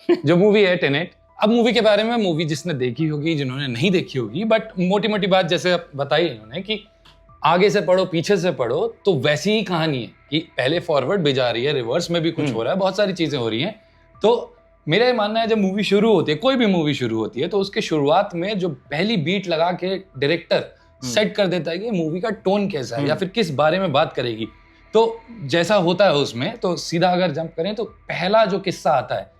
जो मूवी है टेनेट। अब मूवी के बारे में, मूवी जिसने देखी होगी, जिन्होंने नहीं देखी होगी, बट मोटी मोटी बात जैसे बताई इन्होंने कि आगे से पढ़ो पीछे से पढ़ो तो वैसी ही कहानी है कि पहले फॉरवर्ड भी जा रही है, रिवर्स में भी कुछ हो रहा है, बहुत सारी चीजें हो रही हैं। तो मेरा ये मानना है जब मूवी शुरू होती है, कोई भी मूवी शुरू होती है, तो उसके शुरुआत में जो पहली बीट लगा के डायरेक्टर सेट कर देता है कि मूवी का टोन कैसा है या फिर किस बारे में बात करेगी। तो जैसा होता है उसमें, तो सीधा अगर जंप करें तो पहला जो किस्सा आता है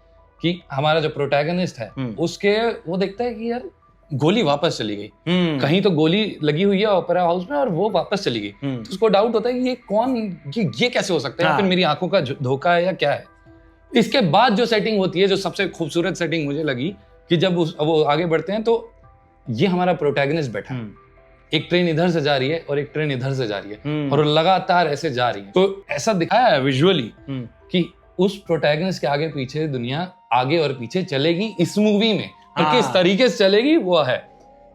कि हमारा जो प्रोटैगनिस्ट है उसके, वो देखता है कि यार गोली वापस चली गई, कहीं तो गोली लगी हुई है ओपेरा हाउस में और वो वापस चली गई। तो उसको डाउट होता है कि ये कौन, ये कैसे हो सकता है, या फिर मेरी आंखों का धोखा है या क्या है। इसके बाद जो सेटिंग होती है, जो सबसे खूबसूरत सेटिंग मुझे लगी कि जब वो आगे बढ़ते हैं तो ये हमारा प्रोटैगनिस्ट बैठा है, एक ट्रेन इधर से जा रही है और एक ट्रेन इधर से जा रही है और लगातार ऐसे जा रही है। तो ऐसा दिखाया है विजुअली कि उस प्रोटैगनिस्ट के आगे पीछे दुनिया आगे और पीछे चलेगी इस मूवी में, और किस तरीके से चलेगी वो है।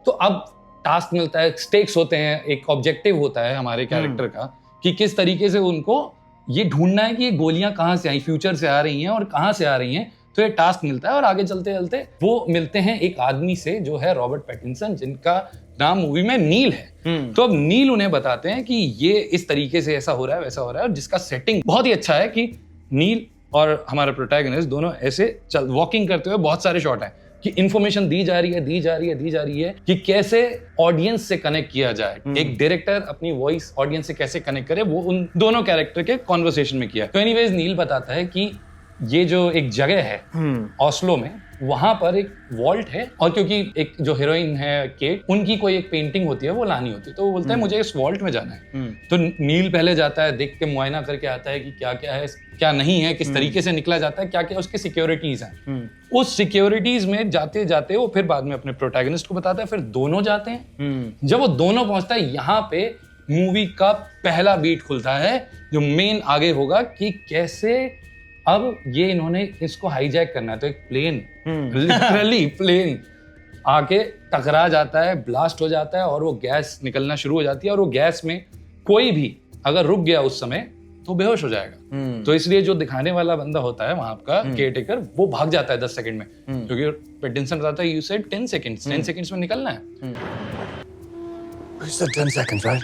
तो अब टास्क मिलता है, स्टेक्स होते हैं, एक ऑब्जेक्टिव होता है हमारे कैरेक्टर का कि किस तरीके से उनको ये ढूंढना है कि ये गोलियां कहाँ से आई, फ्यूचर से आ रही हैं और कहाँ से आ रही हैं। तो ये टास्क मिलता है और आगे चलते चलते वो मिलते हैं एक आदमी से जो है रॉबर्ट पैटिंसन, जिनका नाम मूवी में नील है। तो अब नील उन्हें बताते हैं कि ये इस तरीके से ऐसा हो रहा है, वैसा हो रहा है, और जिसका सेटिंग बहुत ही अच्छा है कि नील और हमारा प्रोटैगनिस्ट दोनों ऐसे वॉकिंग करते हुए बहुत सारे शॉट हैं कि इंफॉर्मेशन दी जा रही है कि कैसे ऑडियंस से कनेक्ट किया जाए। एक डायरेक्टर अपनी वॉइस ऑडियंस से कैसे कनेक्ट करे, वो उन दोनों कैरेक्टर के कॉन्वर्सेशन में किया। तो एनीवेज नील बताता है कि ये जो एक जगह है ऑस्लो में, वहां पर एक वॉल्ट है, और क्योंकि एक जो हीरोइन है केट, उनकी कोई एक पेंटिंग होती है वो लानी होती है, तो वो बोलता है मुझे इस वॉल्ट में जाना है। तो नील पहले जाता है, देख के मुआयना करके आता है कि क्या क्या है, क्या नहीं है, किस तरीके से निकला जाता है, क्या क्या उसकी सिक्योरिटीज हैं। उस सिक्योरिटीज में जाते जाते वो फिर बाद में अपने प्रोटैगनिस्ट को बताता है, फिर दोनों जाते हैं। जब वो दोनों पहुंचता है, यहाँ पे मूवी का पहला बीट खुलता है जो मेन आगे होगा कि कैसे अब ये इन्होंने इसको हाईजैक करना है। तो एक प्लेन, लिटरली प्लेन आके टकरा जाता है, ब्लास्ट हो जाता है और वो गैस निकलना शुरू हो जाती है, और वो गैस में कोई भी अगर रुक गया उस समय तो बेहोश हो जाएगा। तो इसलिए जो दिखाने वाला बंदा होता है वहां का केयरटेकर, वो भाग जाता है 10 सेकंड में, क्योंकि पैटिंसन बताता है यू सेड 10 सेकंड्स, 10 सेकंड्स में निकलना है। You said 10 seconds, right?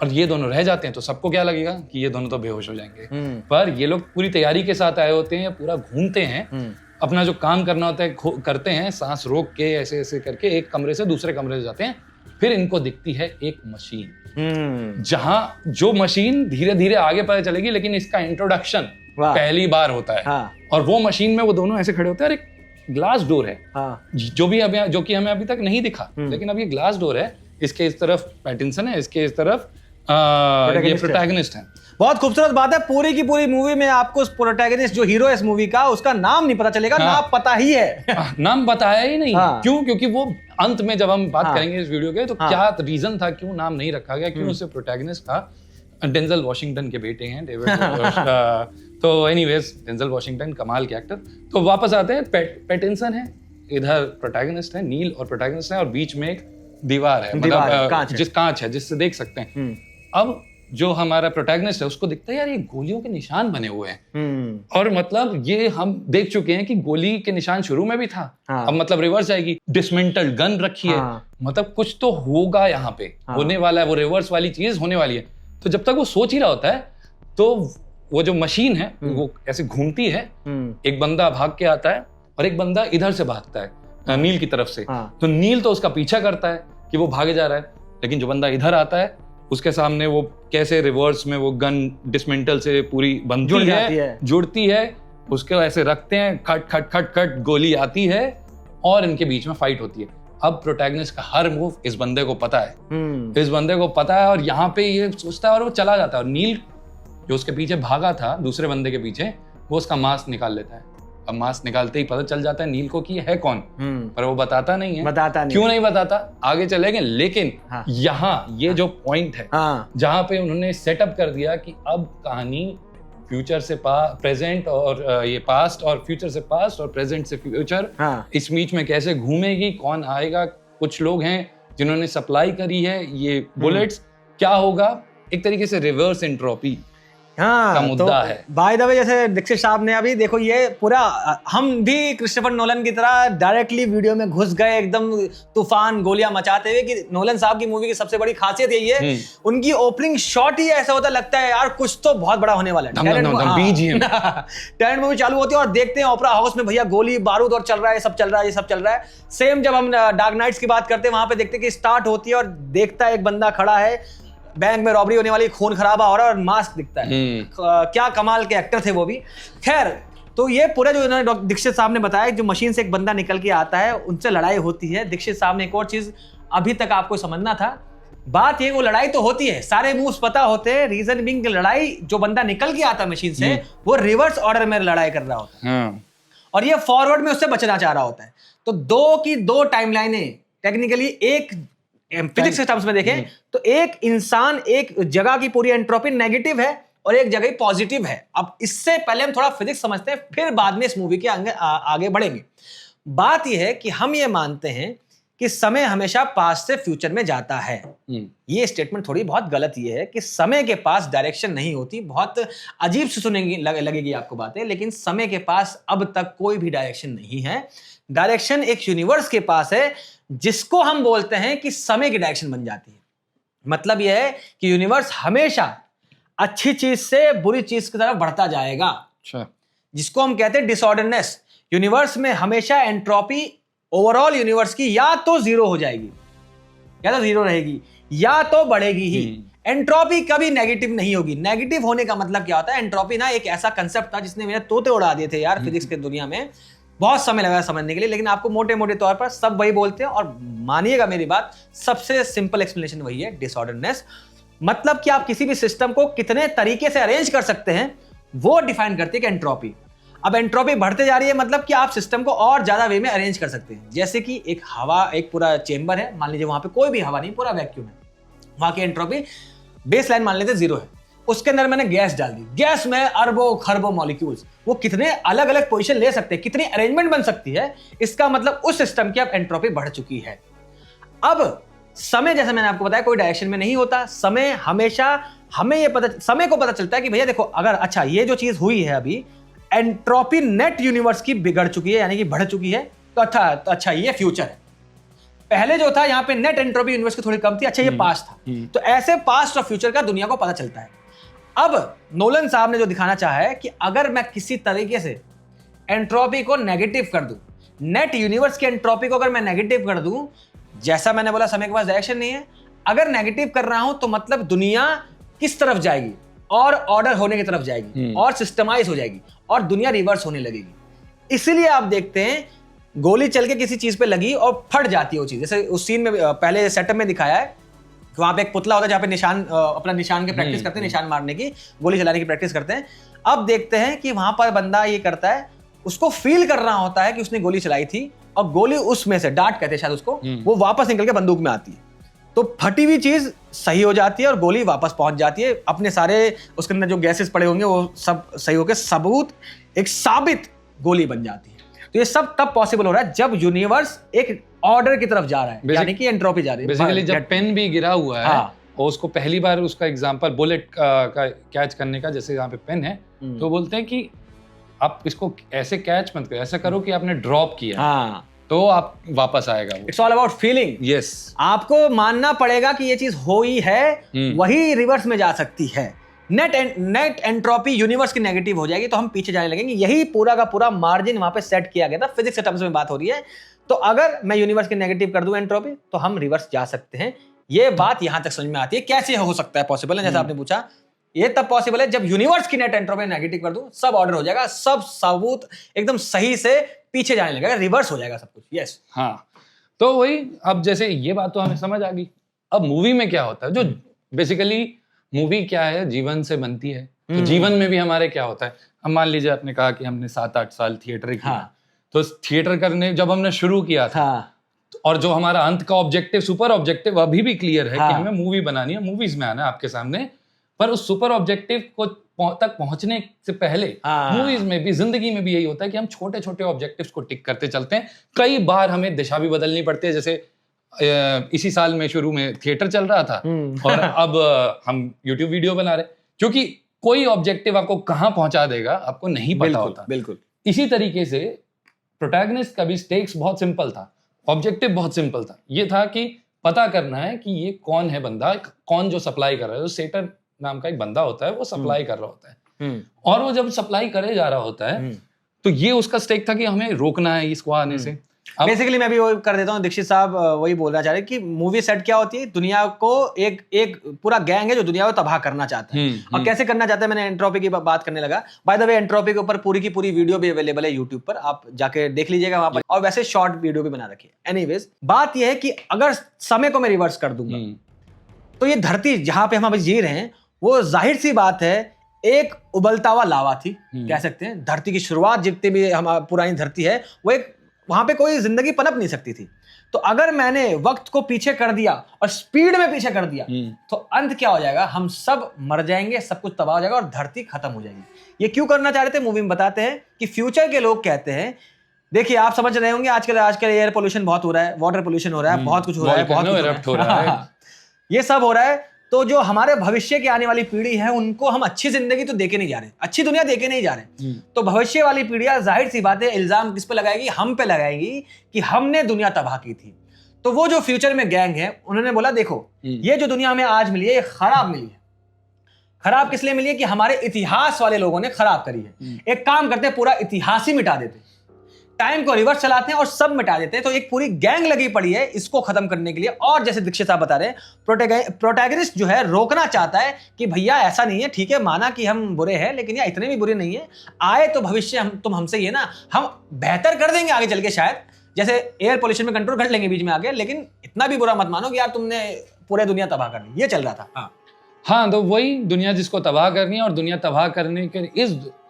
और ये दोनों रह जाते हैं, तो सबको क्या लगेगा कि ये दोनों तो बेहोश हो जाएंगे। पर ये लोग पूरी तैयारी के साथ आए होते हैं, पूरा घूमते हैं, अपना जो काम करना होता है करते हैं, सांस रोक के ऐसे ऐसे करके एक कमरे से दूसरे कमरे से जाते हैं। फिर इनको दिखती है एक मशीन, जहां जो मशीन धीरे धीरे आगे पता चलेगी, लेकिन इसका इंट्रोडक्शन पहली बार होता है। और वो मशीन में वो दोनों ऐसे खड़े होते हैं और एक ग्लास डोर है, जो कि हमें अभी तक नहीं दिखा, लेकिन अब ये ग्लास डोर है। इसके इस तरफ पैटिंसन है, इसके इस तरफ ये प्रोटैगनिस्ट है। बहुत खूबसूरत बात है, पूरी की पूरी मूवी में आपको प्रोटैगनिस्ट जो हीरो है इस मूवी का, उसका नाम नहीं पता चलेगा। नाम पता ही है, नाम बताया ही नहीं। क्यों? क्योंकि वो अंत में जब हम बात करेंगे इस वीडियो के, तो क्या रीजन था क्यों नाम नहीं रखा गया, क्यों उसे प्रोटैगनिस्ट था। डेंजल वॉशिंगटन के बेटे हैं डेविड। तो एनीवेज डेंजल वॉशिंगटन कमाल के एक्टर। तो वापस आते हैं, पैटिंसन है इधर, प्रोटैगनिस्ट है नील और प्रोटैगनिस्ट है, और बीच में एक दीवार है, मतलब कांच है जिससे देख सकते हैं। अब जो हमारा प्रोटैगनिस्ट है उसको दिखता है यार ये गोलियों के निशान बने हुए हैं, और मतलब ये हम देख चुके हैं कि गोली के निशान शुरू में भी था। अब मतलब रिवर्स जाएगी, डिसमेंटल गन रखी है, मतलब कुछ तो होगा यहाँ पे, होने वाला है, वो रिवर्स वाली चीज होने वाली है। तो जब तक वो सोच ही रहा होता है, तो वो जो मशीन है वो ऐसे घूमती है, एक बंदा भाग के आता है और एक बंदा इधर से भागता है नील की तरफ से। तो नील तो उसका पीछा करता है कि वो भागे जा रहा है, लेकिन जो बंदा इधर आता है उसके सामने वो कैसे रिवर्स में वो गन डिसमेंटल से पूरी बनती जुड़ती है, उसके ऐसे रखते हैं, खट खट खट खट गोली आती है और इनके बीच में फाइट होती है। अब प्रोटैगनिस्ट का हर मूव इस बंदे को पता है, इस बंदे को पता है, और यहाँ पे ये सोचता है और वो चला जाता है। और नील जो उसके पीछे भागा था दूसरे बंदे के पीछे, वो उसका मास्क निकाल लेता है। अब मास्क निकालते ही पता चल जाता है नील को कि है कौन, पर वो बताता नहीं है। क्यों नहीं बताता, आगे चलेंगे। लेकिन यहाँ ये जो पॉइंट है जहाँ पे उन्होंने सेटअप कर दिया कि अब कहानी फ्यूचर से प्रेजेंट, और ये पास्ट, और फ्यूचर से पास्ट, और प्रेजेंट से फ्यूचर, इस बीच में कैसे घूमेगी, कौन आएगा। कुछ लोग हैं जिन्होंने सप्लाई करी है ये बुलेट्स, क्या होगा, एक तरीके से रिवर्स एंट्रोपी हाँ, मुद्दा है। बाय द वे, जैसे दीक्षित साहब ने अभी देखो ये पूरा, हम भी क्रिस्टोफर नोलन की तरह डायरेक्टली वीडियो में घुस गए एकदम तूफान गोलियां मचाते हुए, कि नोलन साहब की मूवी की सबसे बड़ी खासियत यही है, उनकी ओपनिंग शॉट ही ऐसा होता लगता है यार कुछ तो बहुत बड़ा होने वाला है। टेनेंट मूवी चालू होती है और देखते हैं ओपेरा हाउस में भैया गोली बारूद और चल रहा है, सब चल रहा है, ये सब चल रहा है। सेम जब हम डार्क नाइट्स की बात करते हैं, वहां पे देखते हैं कि स्टार्ट होती है और देखता है एक बंदा खड़ा है, बैंक में रॉबरी होने वाली, खून खराबा हो रहा है और मास्क दिखता है। क्या कमाल के एक्टर थे वो भी। खैर, तो ये पूरा जो इन्होंने दीक्षित साहब ने बताया, जो मशीन से एक बंदा निकल के आता है, उनसे लड़ाई होती है। दीक्षित साहब ने एक और चीज अभी तक आपको समझना था, बात ये, वो लड़ाई तो होती है, सारे मूव्स पता होते हैं, रीजन बिंग लड़ाई, जो बंदा निकल के आता है मशीन से, वो रिवर्स ऑर्डर में लड़ाई कर रहा होता है और ये फॉरवर्ड में उससे बचना चाह रहा होता है। तो दो की दो टाइमलाइनें टेक्निकली, एक फिजिक्स सिस्टम्स में देखें तो एक इंसान, एक जगह की पूरी एंट्रोपी नेगेटिव है और एक जगह पॉजिटिव है। अब इससे पहले हम थोड़ा फिजिक्स समझते हैं, फिर बाद में इस मूवी के आगे बढ़ेंगे। बात यह है कि हम ये मानते हैं कि समय हमेशा पास्ट से फ्यूचर में जाता है। ये स्टेटमेंट थोड़ी बहुत गलत ये है कि समय के पास डायरेक्शन नहीं होती। बहुत अजीब से सुनेगी लगेगी आपको बातें, लेकिन समय के पास अब तक कोई भी डायरेक्शन नहीं है। डायरेक्शन एक यूनिवर्स के पास है, जिसको हम बोलते हैं कि समय की डायरेक्शन बन जाती है। मतलब यह है कि यूनिवर्स हमेशा अच्छी चीज से बुरी चीज की तरफ बढ़ता जाएगा। अच्छा, जिसको हम कहते हैं डिसऑर्डरनेस। यूनिवर्स में हमेशा एंट्रोपी ओवरऑल यूनिवर्स की या तो जीरो हो जाएगी, या तो जीरो रहेगी, या तो बढ़ेगी ही। एंट्रोपी कभी नेगेटिव नहीं होगी। नेगेटिव होने का मतलब क्या होता है? एंट्रोपी ना एक ऐसा कंसेप्ट था जिसने मेरे तोते उड़ा दिए थे यार फिजिक्स के दुनिया में। बहुत समय लगा समझने के लिए, लेकिन आपको मोटे मोटे तौर पर सब वही बोलते हैं। और मानिएगा मेरी बात, सबसे सिंपल एक्सप्लेनेशन वही है, डिसऑर्डरनेस। मतलब कि आप किसी भी सिस्टम को कितने तरीके से अरेंज कर सकते हैं, वो डिफाइन करती है कि एंट्रोपी। अब एंट्रोपी बढ़ते जा रही है, मतलब कि आप सिस्टम को और ज्यादा वे में अरेंज कर सकते हैं। जैसे कि एक हवा, एक पूरा चेंबर है, मान लीजिए वहां पे कोई भी हवा नहीं, पूरा वैक्यूम है। वहां की एंट्रोपी बेस लाइन मान लेते जीरो है। उसके अंदर मैंने गैस डाल दी, गैस में अरबों खरबों मॉलिक्यूल्स, वो कितने अलग अलग पोजीशन ले सकते हैं, कितनी अरेंजमेंट बन सकती है, इसका मतलब उस सिस्टम की अब एंट्रोपी बढ़ चुकी है। अब समय, जैसे मैंने आपको बताया, कोई डायरेक्शन में नहीं होता। समय हमेशा हमें ये समय को पता चलता है कि भैया देखो, अगर अच्छा ये जो चीज हुई है अभी, एंट्रोपी नेट यूनिवर्स की बिगड़ चुकी है, यानी कि बढ़ चुकी है, तो अच्छा ये फ्यूचर है। पहले जो था यहाँ पे नेट एंट्रोपी यूनिवर्स की थोड़ी कम थी, अच्छा ये पास्ट था। तो ऐसे पास्ट और फ्यूचर का दुनिया को पता चलता है। अब नोलन साहब ने जो दिखाना चाहा है कि अगर मैं किसी तरीके से एंट्रोपी को नेगेटिव कर दूं, नेट यूनिवर्स की एंट्रोपी को अगर मैं नेगेटिव कर दूं, जैसा मैंने बोला समय के पास डायरेक्शन नहीं है, अगर नेगेटिव कर रहा हूं तो मतलब दुनिया किस तरफ जाएगी, और ऑर्डर होने की तरफ जाएगी, और सिस्टमाइज हो जाएगी, और दुनिया रिवर्स होने लगेगी। इसीलिए आप देखते हैं गोली चल के किसी चीज पे लगी और फट जाती है वो चीज। जैसे उस सीन में पहले सेटअप में दिखाया है, वहां पे एक पुतला होता है जहां पे निशान, अपना निशान के प्रैक्टिस करते हैं, निशान मारने की, गोली चलाने की प्रैक्टिस करते हैं। अब देखते हैं कि वहां पर बंदा ये करता है, उसको फील कर रहा होता है कि उसने गोली चलाई थी, और गोली उसमें से, डार्ट कहते हैं शायद उसको, वो वापस निकल के बंदूक में आती है। तो फटी हुई चीज सही हो जाती है और गोली वापस पहुंच जाती है। अपने सारे उसके अंदर जो गैसेस पड़े होंगे वो सब सही होकर सबूत, एक साबित गोली बन जाती है। तो ये सब तब पॉसिबल हो रहा है जब यूनिवर्स एक ऑर्डर की तरफ जा रहा है, यानी कि एंट्रोपी जा रही है। बेसिकली जब पेन भी गिरा हुआ है, और उसको पहली बार उसका एग्जांपल बुलेट का कैच करने का, जैसे यहाँ पे पेन है, तो बोलते हैं कि आप इसको ऐसे कैच मत करो, ऐसा करो कि आपने ड्रॉप किया, तो आप वापस आएगा। It's all about feeling. Yes, आपको मानना पड़ेगा कि ये चीज हुई है, वही रिवर्स में जा सकती है। नेट एंट्रोपी यूनिवर्स की नेगेटिव हो जाएगी तो हम पीछे जाने लगेंगे। यही पूरा का पूरा मार्जिन वहां पे सेट किया गया था। फिजिक्स के टर्म्स में बात हो रही है, तो अगर मैं यूनिवर्स की नेगेटिव कर दूं एंट्रोपी, तो हम रिवर्स जा सकते हैं। ये बात यहां तक समझ में आती है। कैसे हो सकता है पॉसिबल है, जैसा आपने पूछा, ये तब पॉसिबल है जब यूनिवर्स की नेट एंट्रोपी नेगेटिव कर दूं, सब ऑर्डर हो जाएगा, सब सबूत एकदम सही से पीछे जाने लगेगा, रिवर्स हो जाएगा सब कुछ। यस, हाँ, तो वही, अब जैसे ये बात तो हमें समझ आ गई। अब मूवी में क्या होता है, जो बेसिकली मूवी क्या है, जीवन से बनती है। तो जीवन में भी हमारे क्या होता है, अब मान लीजिए आपने कहा कि हमने 7-8 साल थिएटर किया, तो थिएटर करने जब हमने शुरू किया था, और जो हमारा अंत का ऑब्जेक्टिव, सुपर ऑब्जेक्टिव, अभी भी क्लियर है कि हमें मूवी बनानी है, मूवीज में आना है आपके सामने। पर उस सुपर ऑब्जेक्टिव को तक पहुंचने से पहले मूवीज में भी, जिंदगी में भी यही होता है कि हम छोटे छोटे ऑब्जेक्टिव्स को टिक करते चलते हैं। कई बार हमें दिशा भी बदलनी पड़ती है। जैसे इसी साल में शुरू में थिएटर चल रहा था, और अब हम YouTube वीडियो बना रहे, क्योंकि कोई ऑब्जेक्टिव आपको कहाँ पहुंचा देगा आपको नहीं पता होता। बिल्कुल। इसी तरीके से प्रोटैगनिस्ट का भी स्टेक्स बहुत सिंपल था, ऑब्जेक्टिव बहुत सिंपल था। ये था कि पता करना है कि ये कौन है बंदा, कौन जो सप्लाई कर रहा है। जो सेटर नाम का एक बंदा होता है वो सप्लाई कर रहा होता है, और वो जब सप्लाई करे जा रहा होता है तो ये उसका स्टेक था कि हमें रोकना है इसको आने से। बेसिकली मैं भी वो कर देता हूँ, दीक्षित साहब वही बोलना चाह रहे हैं कि मूवी सेट क्या होती है, दुनिया को एक पूरा गैंग है जो दुनिया को तबाह करना चाहता है। और कैसे करना चाहता है, मैंने एंट्रोपी की बात करने लगा। बाय द वे एंट्रोपी के ऊपर पूरी की पूरी वीडियो भी अवेलेबल है यूट्यूब पर, आप जाके देख लीजिएगा वहां पर, और वैसे शॉर्ट वीडियो भी बना रखी है। एनीवेज, बात यह है कि अगर समय को मैं रिवर्स कर दूंगा तो ये धरती जहां पे हम अभी जी रहे हैं वो जाहिर सी बात है एक उबलता हुआ लावा थी, कह सकते हैं। धरती की शुरुआत जितनी भी हमारी पुरानी धरती है वो एक, वहां पे कोई जिंदगी पनप नहीं सकती थी। तो अगर मैंने वक्त को पीछे कर दिया और स्पीड में पीछे कर दिया तो अंत क्या हो जाएगा, हम सब मर जाएंगे, सब कुछ तबाह हो जाएगा और धरती खत्म हो जाएगी। ये क्यों करना चाह रहे थे, मूवी में बताते हैं कि फ्यूचर के लोग कहते हैं, देखिए आप समझ रहे होंगे आजकल एयर पोल्यूशन बहुत हो रहा है, वाटर पोल्यूशन हो रहा है, बहुत कुछ हो रहा है, बहुत कुछ हो रहा है, ये सब हो रहा है। तो जो हमारे भविष्य की आने वाली पीढ़ी है उनको हम अच्छी जिंदगी तो देके नहीं जा रहे, अच्छी दुनिया देके नहीं जा रहे। तो भविष्य वाली पीढ़ियां जाहिर सी बात है इल्जाम किस पे लगाएगी, हम पे लगाएगी कि हमने दुनिया तबाह की थी। तो वो जो फ्यूचर में गैंग है उन्होंने बोला देखो ये जो दुनिया हमें आज मिली है ये खराब मिली है। खराब किस लिए मिली है कि हमारे इतिहास वाले लोगों ने खराब करी है। एक काम करते हैं, पूरा इतिहास ही मिटा देते, टाइम को रिवर्स चलाते हैं और सब मिटा देते हैं। तो एक पूरी गैंग लगी पड़ी है इसको खत्म करने के लिए। और जैसे दीक्षित साहब बता रहे हैं, प्रोटैगनिस्ट जो है रोकना चाहता है कि भैया ऐसा नहीं है, ठीक है माना कि हम बुरे हैं लेकिन यार इतने भी बुरे नहीं है, आए तो भविष्य तुम हमसे ये ना हम बेहतर कर देंगे आगे चल के, शायद जैसे एयर पोल्यूशन में कंट्रोल कर लेंगे बीच में आगे, लेकिन इतना भी बुरा मत मानो कि यार तुमने पूरे दुनिया तबाह कर दी। ये चल रहा था। हाँ, तो वही दुनिया जिसको तबाह करनी है, और दुनिया तबाह करने के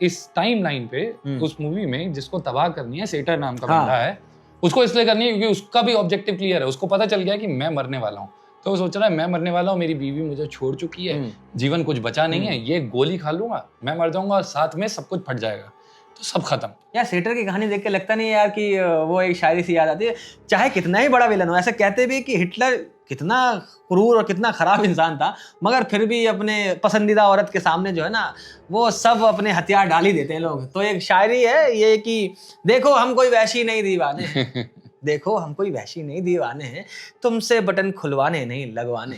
इस टाइम लाइन पे उस मूवी में जिसको तबाह करनी है सेटर नाम का बंदा है, उसको इसलिए करनी है क्योंकि उसका भी ऑब्जेक्टिव क्लियर है। उसको पता चल गया कि मैं मरने वाला हूँ, तो वो सोच रहा है मैं मरने वाला हूँ, मेरी बीवी मुझे छोड़ चुकी है, जीवन कुछ बचा नहीं है, ये गोली खा लूंगा मैं मर जाऊंगा और साथ में सब कुछ फट जाएगा, तो सब खत्म। यार सेटर की कहानी देख के लगता नहीं है यार कि वो एक शायरी सी याद आती है, चाहे कितना ही बड़ा विलन हो। ऐसे कहते भी कि हिटलर कितना क्रूर और कितना खराब इंसान था, मगर फिर भी अपने पसंदीदा औरत के सामने जो है ना वो सब अपने हथियार डाल ही देते हैं लोग। तो एक शायरी है ये कि देखो हम कोई वैशी नहीं दीवाने हैं, देखो हम कोई वैशी नहीं दीवाने हैं, तुमसे बटन खुलवाने नहीं लगवाने।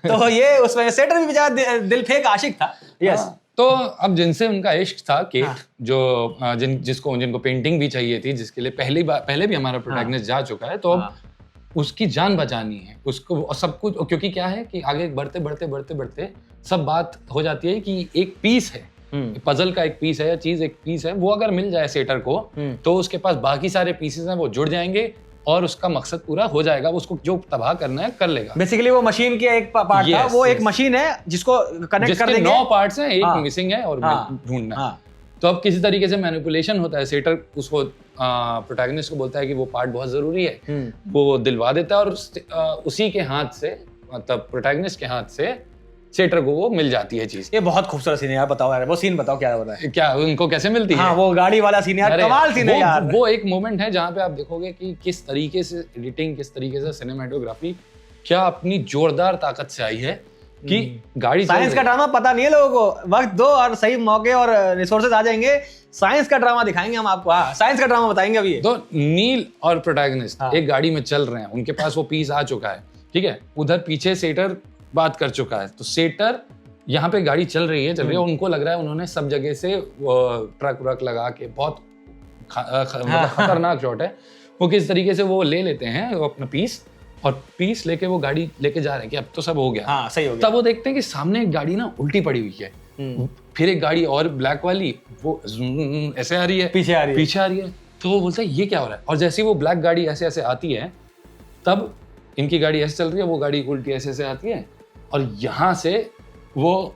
तो ये उसमें सेटर भी बेचारा दिल फेंक आशिक था। यस। तो अब जिनसे उनका इश्क था केट, जो जिनको पेंटिंग भी चाहिए थी, जिसके लिए पहले भी हमारा प्रोटैगनिस्ट जा चुका है, तो अब उसकी जान बचानी है उसको सब कुछ। क्योंकि क्या है कि आगे बढ़ते बढ़ते सब बात हो जाती है कि एक पीस है, पजल का एक पीस है या चीज एक पीस है, वो अगर मिल जाए सेटर को तो उसके पास बाकी सारे पीसेस हैं वो जुड़ जाएंगे और उसका मकसद पूरा हो जाएगा। वो उसको जो तबाह करना है कर लेगा। बेसिकली वो मशीन की एक पार्ट था, वो एक मशीन है जिसको कनेक्ट कर देंगे। 9 पार्ट्स हैं, एक मिसिंग है और ढूंढना है। तो अब किसी तरीके से मैनिपुलेशन होता है, सेटर उसको प्रोटैगनिस्ट को बोलता है कि वो पार्ट बहुत जरूरी है, वो दिलवा देता है और उसी के हाथ से, मतलब प्रोटैगनिस्ट के हाथ से सेटर को वो मिल जाती है चीज। ये बहुत खूबसारत सीन है यार, बताओ यार वो सीन बताओ क्या हो रहा है, क्या उनको कैसे मिलती है? वो गाड़ी वाला सीन यार, कमाल सीन है यार। वो एक मोमेंट है जहाँ पे आप देखोगे कि किस तरीके से एडिटिंग, किस तरीके से सिनेमेटोग्राफी क्या अपनी जोरदार ताकत से आई है कि गाड़ी। साइंस का ड्रामा पता नहीं है लोगों को, वक्त दो और सही मौके और रिसोर्सेज आ जाएंगे, साइंस का ड्रामा दिखाएंगे हम आपको। साइंस का ड्रामा बताएंगे अभी। तो नील और प्रोटैगनिस्ट एक गाड़ी में चल रहे हैं, उनके पास वो पीस आ चुका है, ठीक है, उधर पीछे सेटर बात कर चुका है। तो सेटर यहाँ पे गाड़ी चल रही है, उनको लग रहा है उन्होंने सब जगह से ट्रक व्रक लगा के, बहुत मतलब खतरनाक शॉट है वो, किस तरीके से वो ले लेते हैं वो अपना पीस, और पीस लेके वो गाड़ी लेके जा रहे हैं कि अब तो सब हो गया। हाँ, सही हो गया। तब वो देखते हैं कि सामने एक गाड़ी ना उल्टी पड़ी हुई है, फिर एक गाड़ी और ब्लैक वाली वो ऐसे आ रही है, पीछे आ रही है। तो वो बोलते हैं ये क्या हो रहा है, और जैसे ही वो ब्लैक गाड़ी ऐसे ऐसे आती है तब इनकी गाड़ी ऐसे चल रही है, वो गाड़ी उल्टी ऐसे ऐसे आती है, और यहाँ से वो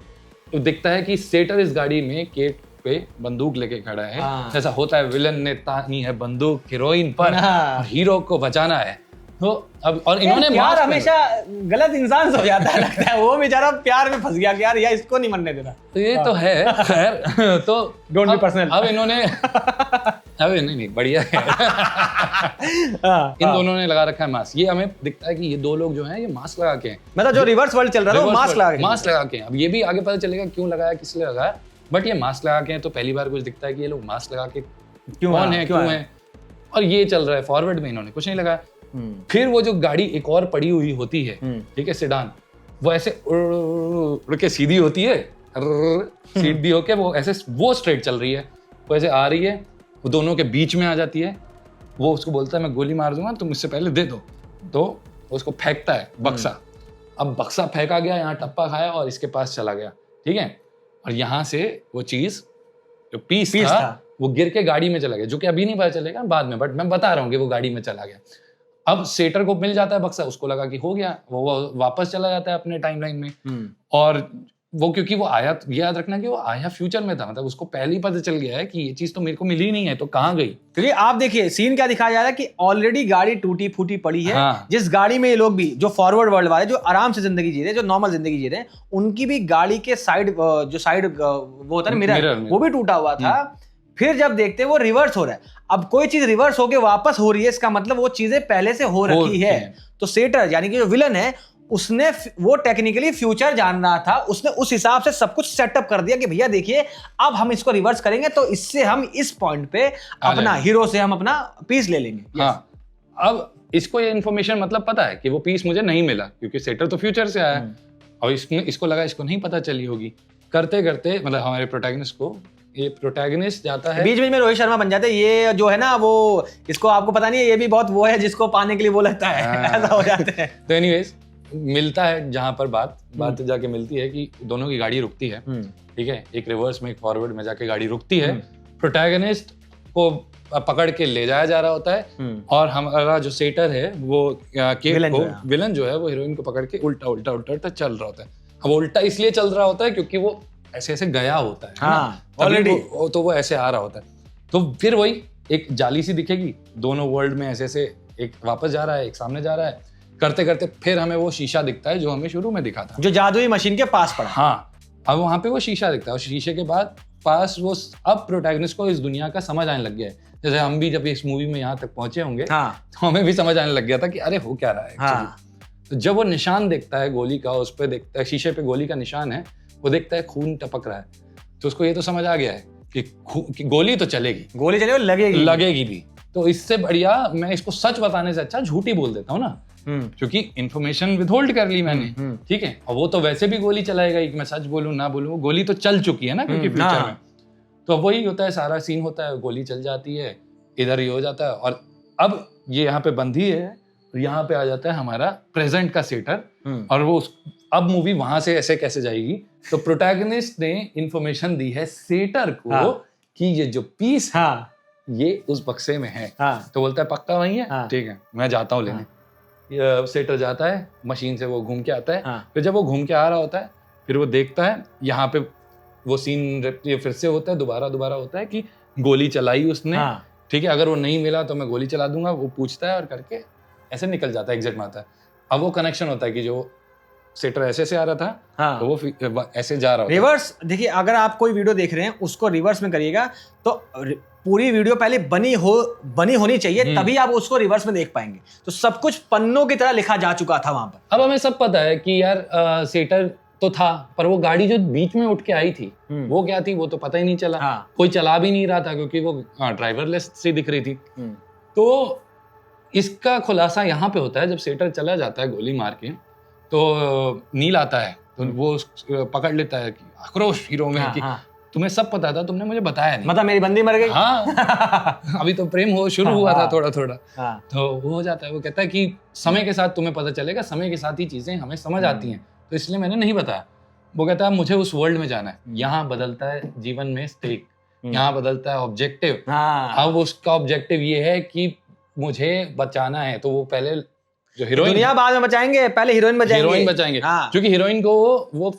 दिखता है कि सेटर इस गाड़ी में केट पे बंदूक लेके खड़ा है। जैसा होता है विलन ने तानी है बंदूक हीरोइन पर, हीरो को बचाना है। तो अब और इन्होंने प्यार हमेशा गलत इंसान से हो जाता है, लगता है वो बेचारा प्यार में फंस गया कि यार इसको नहीं मनने देना। तो ये तो है खैर। तो डोंट बी पर्सनल। अब इन्होंने अब नहीं बढ़िया है। इन दोनों ने लगा रखा है मास्क। ये हमें दिखता है कि ये दो लोग जो हैं ये मास्क लगा के हैं, मतलब जो रिवर्स वर्ल्ड चल रहा है वो मास्क लगा के हैं। अब ये भी आगे पता चलेगा क्यों लगाया, किस लिए लगाया, बट ये मास्क लगा के हैं तो पहली बार कुछ दिखता है कि ये लोग मास्क लगा के क्यों कौन आए? है, क्यों क्यों आए? है, और ये चल रहा है। फॉरवर्ड में इन्होंने कुछ नहीं लगाया। फिर वो जो गाड़ी एक और पड़ी हुई होती है, ठीक है, सेडान, वो ऐसे उड़ के सीधी होती है, सीधी होके वो ऐसे वो स्ट्रेट चल रही है, वो ऐसे आ रही है, वो दोनों के बीच में आ जाती है। वो उसको बोलता है मैं गोली मार दूंगा, तुम इससे पहले दे दो। तो वो उसको फेंकता है बक्सा। अब बक्सा फेंका गया, यहाँ टप्पा खाया और इसके पास चला गया, ठीक है। और यहाँ से वो चीज जो पीस था वो गिर के गाड़ी में चला गया, जो कि अभी नहीं पता चलेगा, बाद में, बट मैं बता रहा हूँ कि वो गाड़ी में चला गया। अब सेटर को मिल जाता है बक्सा, उसको लगा कि हो गया, वो वापस चला जाता है अपने टाइमलाइन में। और वो क्योंकि वो आया, याद रखना कि वो आया फ्यूचर में था, मतलब उसको पहले ही पता चल गया है कि ये चीज तो मेरे को मिली नहीं है, तो कहाँ गई। क्योंकि आप देखिए सीन क्या दिखाया जा रहा है कि ऑलरेडी गाड़ी टूटी फूटी पड़ी है। हाँ। जिस गाड़ी में ये लोग भी जो फॉरवर्ड वर्ल्ड वाले जो आराम से जिंदगी जी रहे हैं, जो नॉर्मल जिंदगी जी रहे हैं, उनकी भी गाड़ी के साइड जो साइड वो होता है ना मिरर, वो भी टूटा हुआ था। फिर जब देखते हैं वो रिवर्स हो रहा है। अब कोई चीज रिवर्स होके वापस हो रही है, इसका मतलब वो चीजें पहले से हो रखी है। तो सेटर यानी कि जो विलन है, उसने वो टेक्निकली फ्यूचर जान रहा था, उसने उस हिसाब से सब कुछ सेटअप कर दिया कि भैया देखिए अब हम इसको रिवर्स करेंगे तो इससे हम इस पॉइंट पे अपना हीरो से हम अपना पीस ले लेंगे। हाँ, अब इसको ये इन्फॉर्मेशन मतलब पता है कि वो पीस मुझे नहीं मिला, क्योंकि सेटर तो फ्यूचर से आया है और इसको लगा इसको नहीं पता चली होगी। करते करते मतलब हमारे प्रोटैगनिस्ट को, ये प्रोटैगनिस्ट जाता है, बीच बीच में रोहित शर्मा बन जाते हैं। ये जो है ना वो, इसको आपको पता नहीं है, ये भी बहुत वो है जिसको पाने के लिए वो लगता है, ऐसा हो जाता है। तो एनीवेज मिलता है जहां पर बात जाके मिलती है कि दोनों की गाड़ी रुकती है, ठीक है, एक रिवर्स में एक फॉरवर्ड में जाके गाड़ी रुकती है। प्रोटैगनिस्ट को पकड़ के ले जाया जा रहा होता है और हमारा जो सेटर है वो विलन जो है वो हीरोइन को पकड़ के उल्टा चल रहा होता है। अब उल्टा इसलिए चल रहा होता है क्योंकि वो ऐसे ऐसे गया होता है, हाँ, ऑलरेडी तो वो ऐसे आ रहा होता है। तो फिर वही एक जाली सी दिखेगी, दोनों वर्ल्ड में ऐसे ऐसे, एक वापस जा रहा है, एक सामने जा रहा है, करते करते फिर हमें वो शीशा दिखता है जो हमें शुरू में दिखा था, जो जादुई मशीन के पास पड़ा। हाँ, अब वहां पे वो शीशा दिखता है और शीशे के बाद पास वो, अब प्रोटैगनिस्ट को इस दुनिया का समझ आने लग गया है। जैसे हम भी जब इस मूवी में यहाँ तक पहुंचे होंगे, तो हमें भी समझ आने लग गया था कि अरे हो क्या रहा है। हाँ। तो जब वो निशान देखता है गोली का, उस पर देखता है शीशे पे गोली का निशान है, वो देखता है खून टपक रहा है, तो उसको ये तो समझ आ गया है कि गोली तो चलेगी, गोली चलेगी, लगेगी भी। तो इससे बढ़िया मैं इसको सच बताने से अच्छा झूठी बोल देता हूँ ना, क्योंकि इन्फॉर्मेशन विदहोल्ड कर ली मैंने, ठीक है। और वो तो वैसे भी गोली चलाएगा ही, मैं सच बोलूं ना बोलूं, वो गोली तो चल चुकी है ना, क्योंकि फ्यूचर में तो वही होता है, सारा सीन होता है, गोली चल जाती है, इधर ही हो जाता है। और अब ये यहाँ पे बंदी है और यहाँ पे आ जाता है हमारा प्रेजेंट का सेटर, और वो अब मूवी वहां से ऐसे कैसे जाएगी। तो प्रोटैगनिस्ट ने इंफॉर्मेशन दी है सेटर को कि ये जो पीस है ये उस बक्से में है। तो बोलता है पक्का वही है, ठीक है मैं जाता हूँ लेने। सेटर जाता है, मशीन से वो घूम के आता है। फिर जब वो घूम के आ रहा होता है, फिर वो देखता है यहाँ पे वो सीन फिर से होता है, दोबारा होता है कि गोली चलाई उसने, ठीक है, अगर वो नहीं मिला तो मैं गोली चला दूंगा। वो पूछता है और करके ऐसे निकल जाता है, एग्जिट में आता है। अब वो कनेक्शन होता है कि जो सेटर ऐसे से आ रहा था, तो वो ऐसे जा रहा होता है। रिवर्स देखिए, अगर आप कोई वीडियो देख रहे हैं उसको रिवर्स में करिएगा तो पूरी वीडियो पहले बनी होनी चाहिए, तभी आप उसको रिवर्स में देख पाएंगे। तो सब कुछ पन्नों की तरह लिखा जा चुका था वहां पर। अब हमें सब पता है कि यार सेटर तो था, पर वो गाड़ी जो बीच में उठ के आई थी वो क्या थी वो तो पता ही नहीं चला। कोई चला भी नहीं रहा था क्योंकि वो ड्राइवरलेस सी दिख रही थी। तो इसका खुलासा यहाँ पे होता है जब सेटर चला जाता है गोली मार के, तो नील आता है, तो वो पकड़ लेता है कि आक्रोश हीरो में कि तुम्हें सब पता था, तुमने मुझे बताया नहीं, मतलब मेरी बंदी मर गई। हाँ अभी तो प्रेम हो शुरू हुआ था थोड़ा थोड़ा। तो वो हो जाता है, वो कहता है कि समय के साथ तुम्हें पता चलेगा, समय के साथ ही चीजें हमें समझ आती हैं, तो इसलिए मैंने नहीं बताया। वो कहता है मुझे उस वर्ल्ड में जाना है, यहाँ बदलता है जीवन में स्टेक, यहाँ बदलता है ऑब्जेक्टिव। अब उसका ऑब्जेक्टिव ये है कि मुझे बचाना है। तो वो पहले जो हीरोइन, दुनिया बाद में बचाएंगे, पहले हीरोइन बचाएंगे। क्योंकि हीरोइन को वो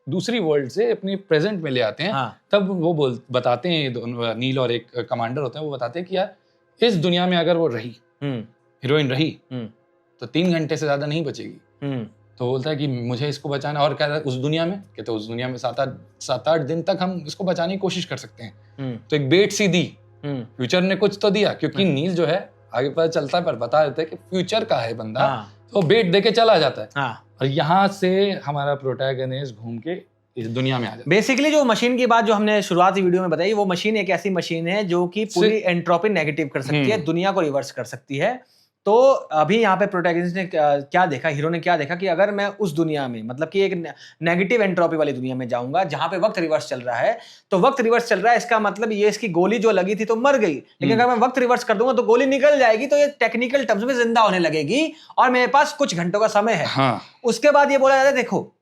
दूसरी वर्ल्ड से अपनी प्रेजेंट में ले आते हैं। तब वो बताते हैं, नील और एक कमांडर होते हैं, वो बताते हैं कि यार इस दुनिया में अगर वो रही, हीरोइन रही, तो 3 घंटे से ज्यादा नहीं बचेगी। तो बोलता है कि मुझे इसको बचाना, और कहता है उस दुनिया में, कहते उस दुनिया में 7-8 दिन तक हम इसको बचाने की कोशिश कर सकते हैं। तो एक बेट सी दी, फ्यूचर ने कुछ तो दिया, क्योंकि नील जो है आगे पता चलता है पर बता देते हैं कि फ्यूचर का है बंदा, तो बेट दे के चला जाता है। और यहाँ से हमारा प्रोटैगनिस्ट घूम के इस दुनिया में आ जाते बेसिकली जो मशीन की बात जो हमने शुरुआती वीडियो में बताई, वो मशीन एक ऐसी मशीन है जो कि पूरी एंट्रोपी नेगेटिव कर सकती है, दुनिया को रिवर्स कर सकती है। तो अभी यहाँ पे प्रोटैगनिस्ट ने क्या देखा, हीरो ने क्या देखा कि अगर मैं उस दुनिया में, मतलब कि एक नेगेटिव एंट्रोपी वाली दुनिया में जाऊंगा जहां पे वक्त रिवर्स चल रहा है, तो वक्त रिवर्स चल रहा है इसका मतलब ये इसकी गोली जो लगी थी तो मर गई, लेकिन अगर मैं वक्त रिवर्स कर दूंगा तो गोली निकल जाएगी, तो ये टेक्निकल टर्म्स में जिंदा होने लगेगी और मेरे पास कुछ घंटों का समय है। हाँ। उसके बाद ये बोला जाता है, देखो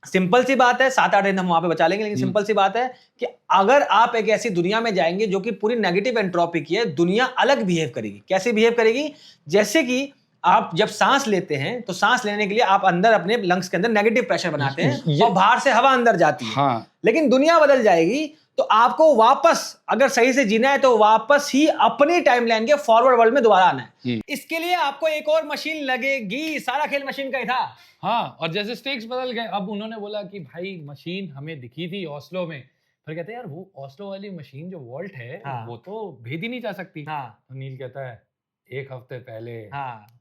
सिंपल सी बात है, 7-8 दिन हम वहां पे बचा लेंगे, लेकिन सिंपल सी बात है कि अगर आप एक ऐसी दुनिया में जाएंगे जो कि पूरी नेगेटिव एंट्रोपी की है, दुनिया अलग बिहेव करेगी। कैसे बिहेव करेगी? जैसे कि आप जब सांस लेते हैं तो सांस लेने के लिए आप अंदर अपने लंग्स के अंदर नेगेटिव प्रेशर बनाते हैं और बाहर से हवा अंदर जाती है। हाँ। लेकिन दुनिया बदल जाएगी तो आपको वापस, अगर सही से जीना है तो वापस ही अपनी टाइमलाइन के फॉरवर्ड वर्ल्ड में दोबारा आना है। इसके लिए आपको एक और मशीन लगेगी। सारा खेल मशीन का ही था। हाँ, और जैसे स्टेक्स बदल गए, अब उन्होंने बोला कि भाई मशीन हमें दिखी थी ओस्लो में, फिर कहते हैं यार वो ओस्लो वाली मशीन जो वॉल्ट है, हाँ। वो तो भेद ही नहीं जा सकती। हाँ। तो नील कहता है एक हफ्ते पहले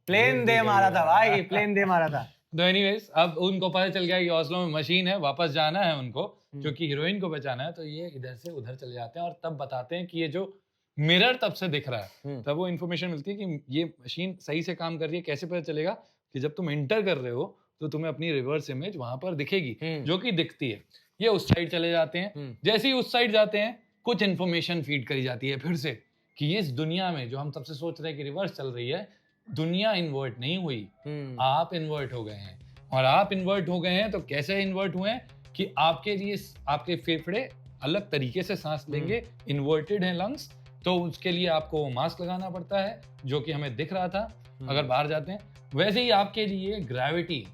प्लेन दे मारा था भाई, प्लेन दे मारा था। तो एनीवेज अब उनको पता चल गया कि ओस्लो में मशीन है, वापस जाना है उनको क्योंकि हीरोइन को बचाना है। तो ये इधर से उधर चले जाते हैं और तब बताते हैं कि ये जो मिरर तब से दिख रहा है, तब वो इन्फॉर्मेशन मिलती है कि ये मशीन सही से काम कर रही है। कैसे पता चलेगा? कि जब तुम एंटर कर रहे हो तो तुम्हें अपनी रिवर्स इमेज वहां पर दिखेगी, जो कि दिखती है। ये उस साइड चले जाते हैं, जैसे ही उस साइड जाते हैं कुछ इन्फॉर्मेशन फीड करी जाती है फिर से कि इस दुनिया में जो हम तब से सोच रहे हैं कि रिवर्स चल रही है, दुनिया इन्वर्ट नहीं हुई, आप इन्वर्ट हो गए हैं। और आप इन्वर्ट हो गए हैं तो कैसे इन्वर्ट हुए हैं कि आपके लिए आपके फेफड़े अलग तरीके से सांस लेंगे, इन्वर्टेड है लंग्स, तो उसके लिए आपको मास्क लगाना पड़ता है जो कि हमें दिख रहा था अगर बाहर जाते हैं। वैसे ही आपके लिए ग्रेविटी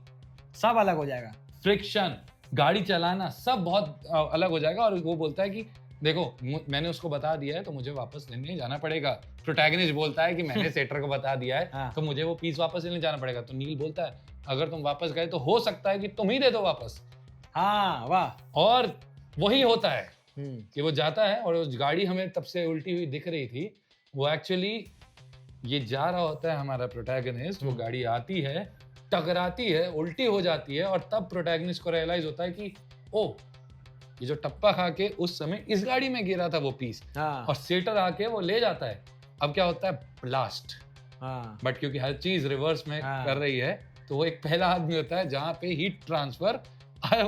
सब अलग हो जाएगा, फ्रिक्शन, गाड़ी चलाना सब बहुत अलग हो जाएगा। और वो बोलता है कि देखो मैंने उसको बता दिया है तो मुझे वापस लेने जाना पड़ेगा। प्रोटैगनिस्ट बोलता है कि मैंने सेटर को बता दिया है हाँ। तो मुझे वो पीस वापस लेने जाना पड़ेगा। तो नील बोलता है अगर तुम वापस गए तो हो सकता है कि तुम ही दे दो वापस। हाँ वाह। और वही होता है कि वो जाता है और उस गाड़ी हमें तब से उल्टी हुई दिख रही थी, वो एक्चुअली ये जा रहा होता है हमारा प्रोटैगनिस्ट, वो गाड़ी आती है, टकराती है, उल्टी हो जाती है और तब प्रोटैगनिस्ट को रियलाइज होता है कि ओ ये जो टप्पा खा के उस समय इस गाड़ी में गिरा था वो पीस। हाँ। और सेटर आके वो ले जाता है। अब क्या होता है? ब्लास्ट। हाँ। बट क्योंकि हर चीज रिवर्स में कर रही है तो वो एक पहला आदमी होता है जहां पे हीट ट्रांसफर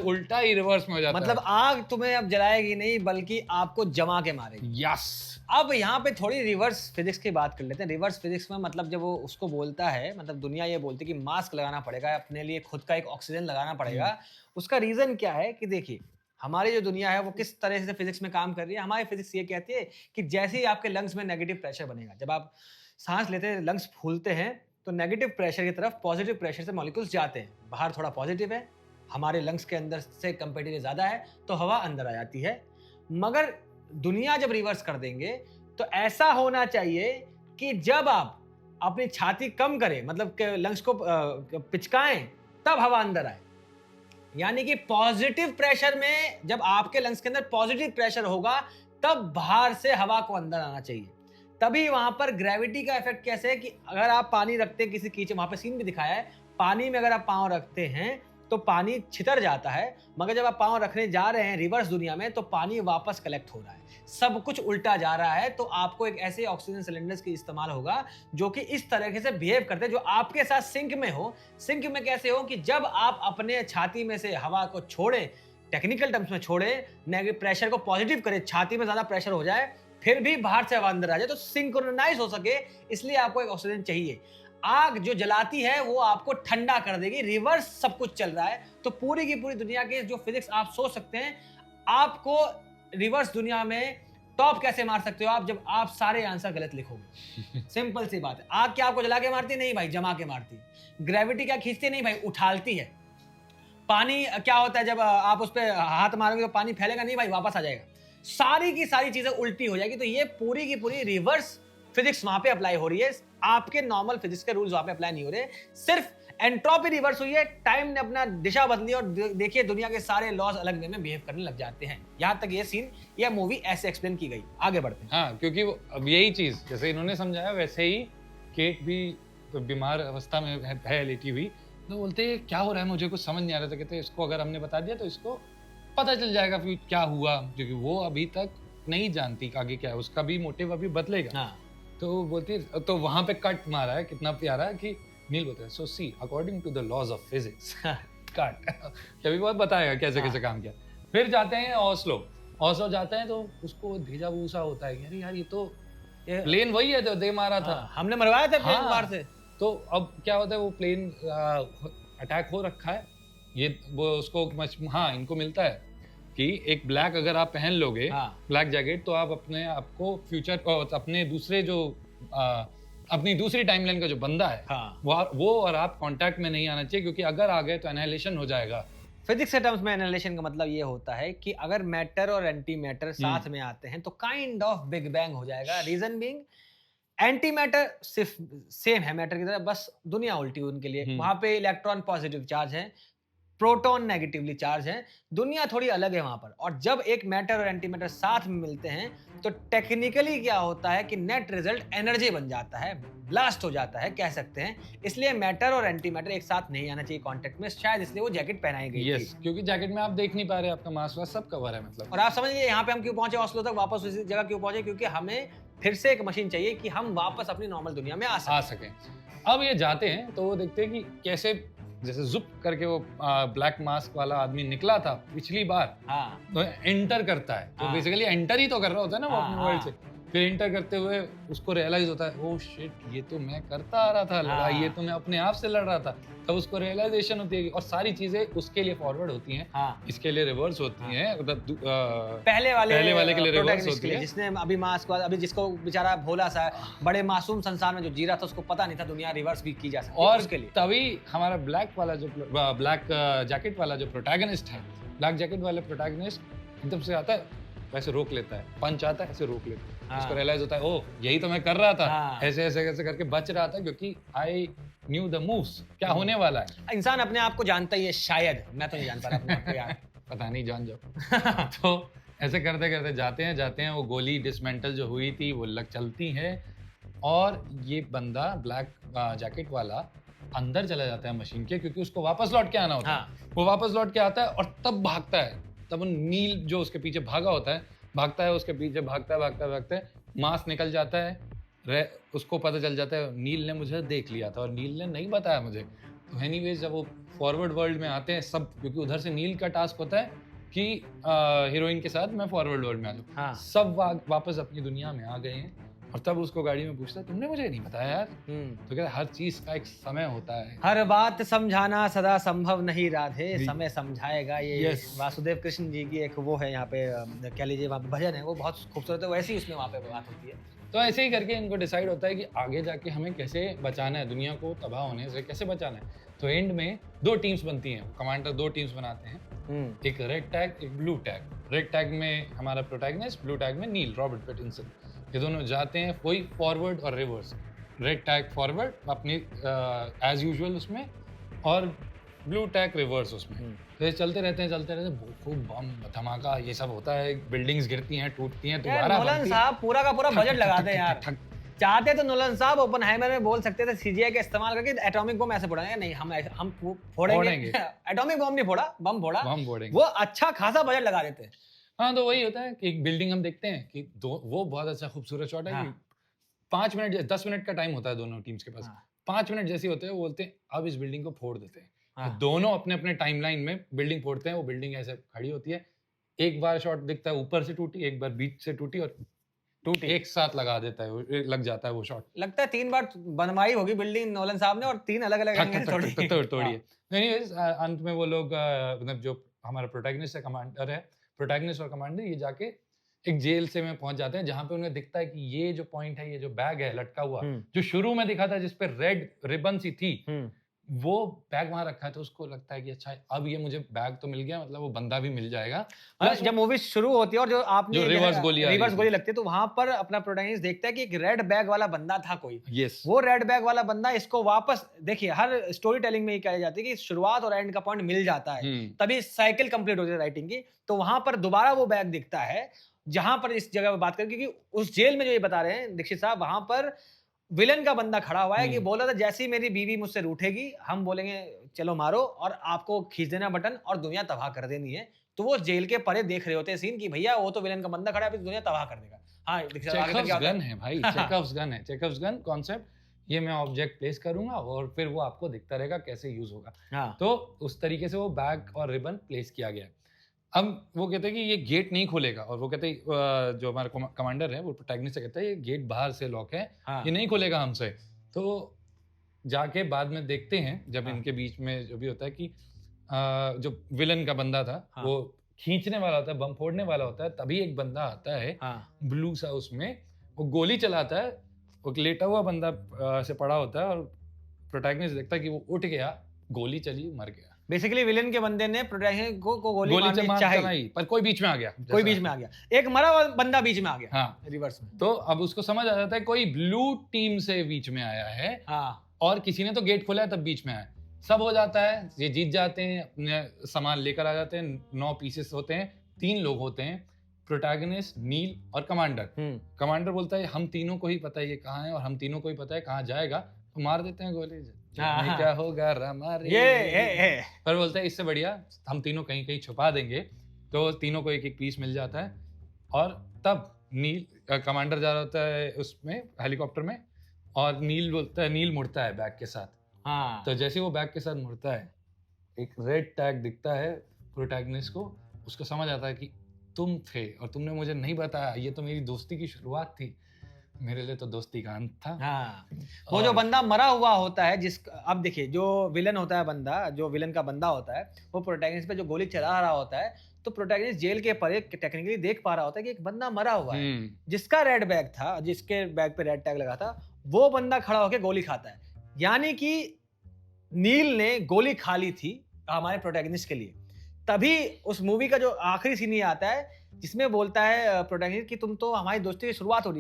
उल्टा ही रिवर्स में हो जाता है। मतलब आग तुम्हें अब जलाएगी नहीं बल्कि आपको जमा के मारेगी। यस। अब यहाँ पे थोड़ी रिवर्स फिजिक्स की बात कर लेते हैं। रिवर्स फिजिक्स में मतलब जब वो उसको बोलता है, मतलब दुनिया ये बोलती है कि मास्क लगाना पड़ेगा, अपने लिए खुद का एक ऑक्सीजन लगाना पड़ेगा। उसका रीजन क्या है कि देखिए हमारी जो दुनिया है वो किस तरह से फिजिक्स में काम कर रही है। हमारी फिजिक्स ये कहती है कि जैसे ही आपके लंग्स में नेगेटिव प्रेशर बनेगा, जब आप सांस लेते हैं लंग्स फूलते हैं तो नेगेटिव प्रेशर की तरफ पॉजिटिव प्रेशर से मॉलिक्यूल्स जाते हैं। बाहर थोड़ा पॉजिटिव है, हमारे लंग्स के अंदर से कंपेरेटिवली ज्यादा है तो हवा अंदर आ जाती है। मगर दुनिया जब रिवर्स कर देंगे तो ऐसा होना चाहिए कि जब आप अपनी छाती कम करें, मतलब के लंग्स को पिचकाएं, तब हवा अंदर आए। यानी कि पॉजिटिव प्रेशर में जब आपके लंग्स के अंदर पॉजिटिव प्रेशर होगा तब बाहर से हवा को अंदर आना चाहिए। तभी वहां पर ग्रेविटी का इफेक्ट कैसे है कि अगर आप पानी रखते हैं किसी कीचड़, वहां पे सीन भी दिखाया है, पानी में अगर आप पाँव रखते हैं तो पानी छितर जाता है, मगर जब आप पाँव रखने जा रहे हैं रिवर्स दुनिया में तो पानी वापस कलेक्ट हो रहा है, सब कुछ उल्टा जा रहा है। तो आपको एक ऐसे ऑक्सीजन सिलेंडर्स की इस्तेमाल होगा जो कि इस तरीके से बिहेव करते हैं, जो आपके साथ सिंक में हो। सिंक में कैसे हो कि जब आप अपने छाती में से हवा को छोड़ें, टेक्निकल टर्म्स में छोड़ें, नेगेटिव प्रेशर को पॉजिटिव करें, छाती में ज्यादा प्रेशर हो जाए, फिर भी बाहर से हवा अंदर आ जाए, तो सिंक्रोनाइज हो सके, इसलिए आपको एक ऑक्सीजन चाहिए। आग जो जलाती है वो आपको ठंडा कर देगी। रिवर्स सब कुछ चल रहा है तो पूरी की पूरी दुनिया के जो फिजिक्स आप सोच सकते हैं, आपको रिवर्स दुनिया में टॉप कैसे मार सकते हो आप, जब आप सारे आंसर गलत लिखोगे। सिंपल सी बात है। आग क्या आपको जला के मारती? नहीं भाई, जमा के मारती। ग्रेविटी क्या खींचती? नहीं भाई, उछालती है। पानी क्या होता है जब आप उस पर हाथ मारोगे तो पानी फैलेगा? नहीं भाई, वापस आ जाएगा। सारी की सारी चीजें उल्टी हो जाएगी। तो ये पूरी की पूरी रिवर्स फिजिक्स वहां पे अप्लाई हो रही है। आपके नॉर्मल फिजिक्स के रूल्स वहां पे अप्लाई नहीं हो रहे, सिर्फ एंट्रोपी रिवर्स हुई है, टाइम ने अपना दिशा बदली और देखिए दुनिया के सारे लॉज अलग वे में बिहेव करने लग जाते हैं। यहां तक ये सीन, ये मूवी ऐसे एक्सप्लेन की गई। आगे बढ़ते हैं। हाँ, क्योंकि अब यही चीज जैसे इन्होंने समझाया वैसे ही केट भी बीमार अवस्था में है लेटी हुई, तो बोलते हैं क्या हो रहा है, मुझे कुछ समझ नहीं आ रहा था। कहते इसको अगर हमने बता दिया तो इसको पता चल जाएगा फिर क्या हुआ, क्योंकि वो अभी तक नहीं जानती कि आगे क्या है, उसका भी मोटिव अभी बदलेगा। हाँ तो वो बोलती है, तो वहां पे कट मारा है कितना प्यारा कि नील बोलता है, so see according to the laws of physics कट कभी बहुत बताएगा कैसे कैसे काम किया। फिर जाते हैं ओस्लो जाते हैं तो उसको धेजा भूसा होता है कि अरे यार ये तो ये- प्लेन वही है जो दे मारा था। हाँ, हमने मरवाया था प्लेन हाँ। बाहर से। तो अब क्या होता है, वो प्लेन अटैक हो रखा है, ये वो उसको हाँ इनको मिलता है कि एक ब्लैक अगर आप पहन लोगे हाँ। ब्लैक जैकेट, तो आप अपने आपको फ्यूचर अपने दूसरे जो अपनी दूसरी टाइमलाइन का जो बंदा है हाँ। वो और आप कांटेक्ट में नहीं आना चाहिए, क्योंकि अगर आ गए तो एनाहिलेशन हो जाएगा। फिजिक्स के टर्म्स में एनालिसिस का मतलब ये होता है कि अगर मैटर और एंटी मैटर साथ में आते हैं तो काइंड ऑफ बिग बैंग हो जाएगा। रीजन बीइंग एंटी मैटर सिर्फ सेम है मैटर की तरह, बस दुनिया उल्टी हुई उनके लिए। वहां पे इलेक्ट्रॉन पॉजिटिव चार्ज है, प्रोटॉन नेगेटिवली चार्ज है, दुनिया थोड़ी अलग है वहां पर। और जब एक मैटर और एंटी मैटर साथ में मिलते हैं तो टेक्निकली क्या होता है कि नेट रिजल्ट एनर्जी बन जाता है, ब्लास्ट हो जाता है कह सकते हैं। इसलिए मैटर और एंटी मैटर एक साथ नहीं आना चाहिए कांटेक्ट में, शायद इसलिए वो जैकेट पहनाई गई यस, थी। क्योंकि जैकेट में आप देख नहीं पा रहे, आपका मास्क वास्क सब कवर है मतलब। और आप समझ लीजिए यहाँ पे हम क्यों पहुंचे ऑस्लो तक, वापस उसी जगह क्यों पहुंचे, क्योंकि हमें फिर से एक मशीन चाहिए कि हम वापस अपनी नॉर्मल दुनिया में आ सकें। अब ये जाते हैं तो वो देखते हैं कि कैसे जैसे जुप करके वो ब्लैक मास्क वाला आदमी निकला था पिछली बार, हाँ तो एंटर करता है, तो हाँ। बेसिकली एंटर ही तो कर रहा होता है ना वो हाँ, अपने हाँ। वर्ल्ड से। फिर एंटर करते हुए उसको रियलाइज होता है, ओह शिट ये तो मैं करता आ रहा था लड़ाई, हाँ। ये तो मैं अपने आप से लड़ रहा था। तब उसको रियलाइजेशन होती है और सारी चीजें उसके लिए फॉरवर्ड होती हैं, हाँ। इसके लिए रिवर्स होती हैं, मतलब पहले वाले के लिए रिवर्स protagonist होती के लिए, है। जिसने अभी मास्क वाला, अभी जिसको बेचारा भोला सा बड़े मासूम संसार में जो जी रहा था, उसको पता नहीं था दुनिया रिवर्स भी की जा सकती है और उसके लिए। तभी हमारा ब्लैक वाला जो ब्लैक जैकेट वाला जो प्रोटैगनिस्ट है, ब्लैक जैकेट वाले प्रोटैगनिस्ट एकदम से आता है, वैसे रोक लेता है, पंच आता है ऐसे रोक लेता है। हाँ। उसको रियलाइज होता है, ओह यही तो मैं कर रहा था। हाँ। ऐसे ऐसे ऐसे करके बच रहा था, क्योंकि आई न्यू द मूव्स क्या होने वाला है। इंसान अपने आप को जानता ही है, शायद मैं तो नहीं जान पा रहा अपने आप को यार। पता नहीं, जान जाओ। तो ऐसे करते करते जाते हैं वो गोली डिसमेंटल जो हुई थी वो लग चलती है, और ये बंदा ब्लैक जैकेट वाला अंदर चला जाता है मशीन के, क्योंकि उसको वापस लौट के आना होता है। हाँ। वो वापस लौट के आता है और तब भागता है, तब वो नील जो उसके पीछे भागा होता है, भागता है उसके पीछे, भागता है, मास्क निकल जाता है, उसको पता चल जाता है नील ने मुझे देख लिया था और नील ने नहीं बताया मुझे। तो एनीवेज जब वो फॉरवर्ड वर्ल्ड में आते हैं सब, क्योंकि उधर से नील का टास्क होता है कि हीरोइन के साथ मैं फॉरवर्ड वर्ल्ड में आ जाऊँ। हाँ। सब वापस अपनी दुनिया में आ गए हैं, और तब उसको गाड़ी में पूछता है, तुमने मुझे नहीं बताया यार। तो कहता है हर चीज का एक समय होता है। हर बात समझाना सदा संभव नहीं राधे, जी। समय समझाएगा। ये Yes. वासुदेव कृष्ण जी की एक वो है यहाँ पे, कह लीजिए वहाँ पे भजन है, वो बहुत खूबसूरत है, वैसे ही उसमें वहाँ पे बात होती है। तो ऐसे ही करके इनको डिसाइड होता है कि आगे जाके हमें कैसे बचाना है, दुनिया को तबाह होने से कैसे बचाना है। तो एंड में 2 टीम्स बनती हैं, कमांडर 2 टीम्स बनाते हैं, एक रेड टैग एक ब्लू टैग। रेड टैग में हमारा प्रोटैगनिस्ट, ब्लू टैग में नील रॉबर्ट पैटिंसन। ये दोनों जाते हैं वही फॉरवर्ड और रिवर्स। रेड टैग फॉरवर्ड अपनी एज यूजुअल उसमें, और ब्लू टैग रिवर्स उसमें। तो ये चलते रहते हैं, खूब बम धमाका ये सब होता है, बिल्डिंग्स गिरती हैं, टूटती हैं, यार दोबारा नोलन बनती हैं। साहब पूरा का पूरा बजट लगाते हैं यार। ठक, चाहते तो नोलन साहब ओपनहाइमर में बोल सकते थे सीजीआई का इस्तेमाल करके एटॉमिक बम ऐसे फोड़ेंगे, नहीं हम फोड़ेंगे। फोड़ेंगे। एटॉमिक बम नहीं फोड़ा, बम फोड़ा, बम फोड़ेंगे। वो अच्छा खासा बजट लगा देते हैं। हाँ, तो वही होता है कि एक बिल्डिंग हम देखते हैं कि वो बहुत अच्छा खूबसूरत शॉट है कि 5 मिनट 10 मिनट का टाइम होता है दोनों टीम्स के पास। 5 मिनट जैसे होते हैं वो बोलते हैं अब इस बिल्डिंग को फोड़ देते हैं। तो दोनों अपने अपने टाइमलाइन में बिल्डिंग फोड़ते हैं। वो बिल्डिंग ऐसे खड़ी होती है, एक बार शॉट दिखता है ऊपर से टूटी, एक बार बीच से टूटी, और टूटी एक साथ लगा देता है, लग जाता है वो शॉट। लगता है 3 बार बनवाई होगी बिल्डिंग नोलन साहब ने, और 3 अलग अलग तोड़ी है। एनीवेज अंत में वो लोग मतलब जो हमारा प्रोटैगनिस्ट है, कमांडर है, प्रोटैगनिस्ट और कमांडर, ये जाके एक जेल से में पहुंच जाते हैं, जहां पे उन्हें दिखता है कि ये जो पॉइंट है, ये जो बैग है लटका हुआ, जो शुरू में दिखा था जिसपे रेड रिबन सी थी, वो बैग वहां रखा है। तो उसको लगता है कि अच्छा अब ये मुझे बैग तो मिल गया, मतलब वो बंदा भी मिल जाएगा। जब मूवी शुरू होती है और जो आपने जो रिवर्स गोली लगती है, तो वहां पर अपना प्रोटैगनिस्ट देखता है कि एक रेड बैग वाला बंदा था कोई। यस, वो रेड बैग वाला बंदा इसको वापस, देखिए हर स्टोरी टेलिंग में ये कहा जाती है कि शुरुआत और एंड का पॉइंट मिल जाता है, तभी साइकिल कंप्लीट होती है राइटिंग की। तो वहां पर दोबारा वो बैग दिखता है, जहां पर इस जगह पर बात करें, क्योंकि उस जेल में जो ये बता रहे हैं दीक्षित साहब, वहां पर विलन का बंदा खड़ा हुआ है कि बोला था जैसे ही मेरी बीवी मुझसे रूठेगी, हम बोलेंगे चलो मारो, और आपको खींच देना बटन और दुनिया तबाह कर देनी है, तो वो जेल के परे देख रहे होते हैं सीन कि भैया वो तो विलन का बंदा खड़ा है, अभी दुनिया तबाह कर देगा। हाँ, आगे चेकअप्स क्या होता गन है भाई, चेकअप्स गन है, चेकअप्स गन कॉन्सेप्ट। ये मैं ऑब्जेक्ट प्लेस करूंगा और फिर वो आपको दिखता रहेगा कैसे यूज होगा। हाँ, तो उस तरीके से वो बैग और रिबन प्लेस किया गया है। अब वो कहते हैं कि ये गेट नहीं खुलेगा, और वो कहते हैं जो हमारा कमांडर है वो प्रोटैगनिस्ट से कहता है ये गेट बाहर से लॉक है, हाँ, ये नहीं खुलेगा हमसे। तो जाके बाद में देखते हैं जब हाँ, इनके बीच में जो भी होता है कि जो विलन का बंदा था हाँ, वो खींचने वाला होता है, बम फोड़ने वाला होता है, तभी एक बंदा आता है हाँ, ब्लू सा, उसमें वो गोली चलाता है, वो लेटा हुआ बंदा से पड़ा होता है, और प्रोटैगनिस्ट देखता है कि वो उठ गया, गोली चली, मर गया। बेसिकली विलन के बंदे ने प्रोटैगनिस्ट को गोली गोली मारनी मार चाहिए, चलाई, पर कोई बीच में आ गया, कोई बीच में आ गया, एक मरा हुआ बंदा बीच में आ गया, हाँ। रिवर्स में। तो अब उसको समझ आ जाता है कोई ब्लू टीम से बीच में आया है, हाँ, और किसी ने तो गेट खोला है तब बीच में आया। सब हो जाता है, ये जीत जाते हैं, अपने सामान लेकर आ जाते हैं। 9 पीसेस होते हैं, 3 लोग होते हैं, प्रोटैगनिस्ट, नील और कमांडर। कमांडर बोलता है हम तीनों को ही पता है ये कहाँ है, और हम तीनों को ही पता है कहाँ जाएगा, तो मार देते हैं गोली, हाँ। क्या होगा हमारे ये पर बोलता है इससे बढ़िया हम तीनों कहीं कहीं छुपा देंगे। तो तीनों को एक एक पीस मिल जाता है, और तब नील कमांडर जा रहा होता है उसमें हेलीकॉप्टर में, और नील बोलता है, नील मुड़ता है बैग के साथ। हाँ, तो जैसे वो बैग के साथ मुड़ता है, एक रेड टैग दिखता है प्रोटैगनिस्ट को, उसको समझ आता है कि तुम थे और तुमने मुझे नहीं बताया, ये तो मेरी दोस्ती की शुरुआत थी, मेरे लिए तो दोस्ती का अंत था। हाँ, वो जो बंदा मरा हुआ होता है, जिस अब देखिए जो विलन होता है बंदा, जो विलन का बंदा होता है, वो प्रोटैगनिस्ट पे जो गोली चला रहा होता है, तो प्रोटैगनिस्ट जेल के परे टेक्निकली देख पा रहा होता है कि एक बंदा मरा हुआ है, जिसका रेड बैग था, जिसके बैग पे रेड टैग लगा था, वो बंदा खड़ा होकर गोली खाता है। यानी कि नील ने गोली खा ली थी हमारे प्रोटैगनिस्ट के लिए। तभी उस मूवी का जो आखिरी सीन ये आता है जिसमें बोलता है प्रोटैगनिस्ट कि तुम तो हमारी दोस्ती की शुरुआत हो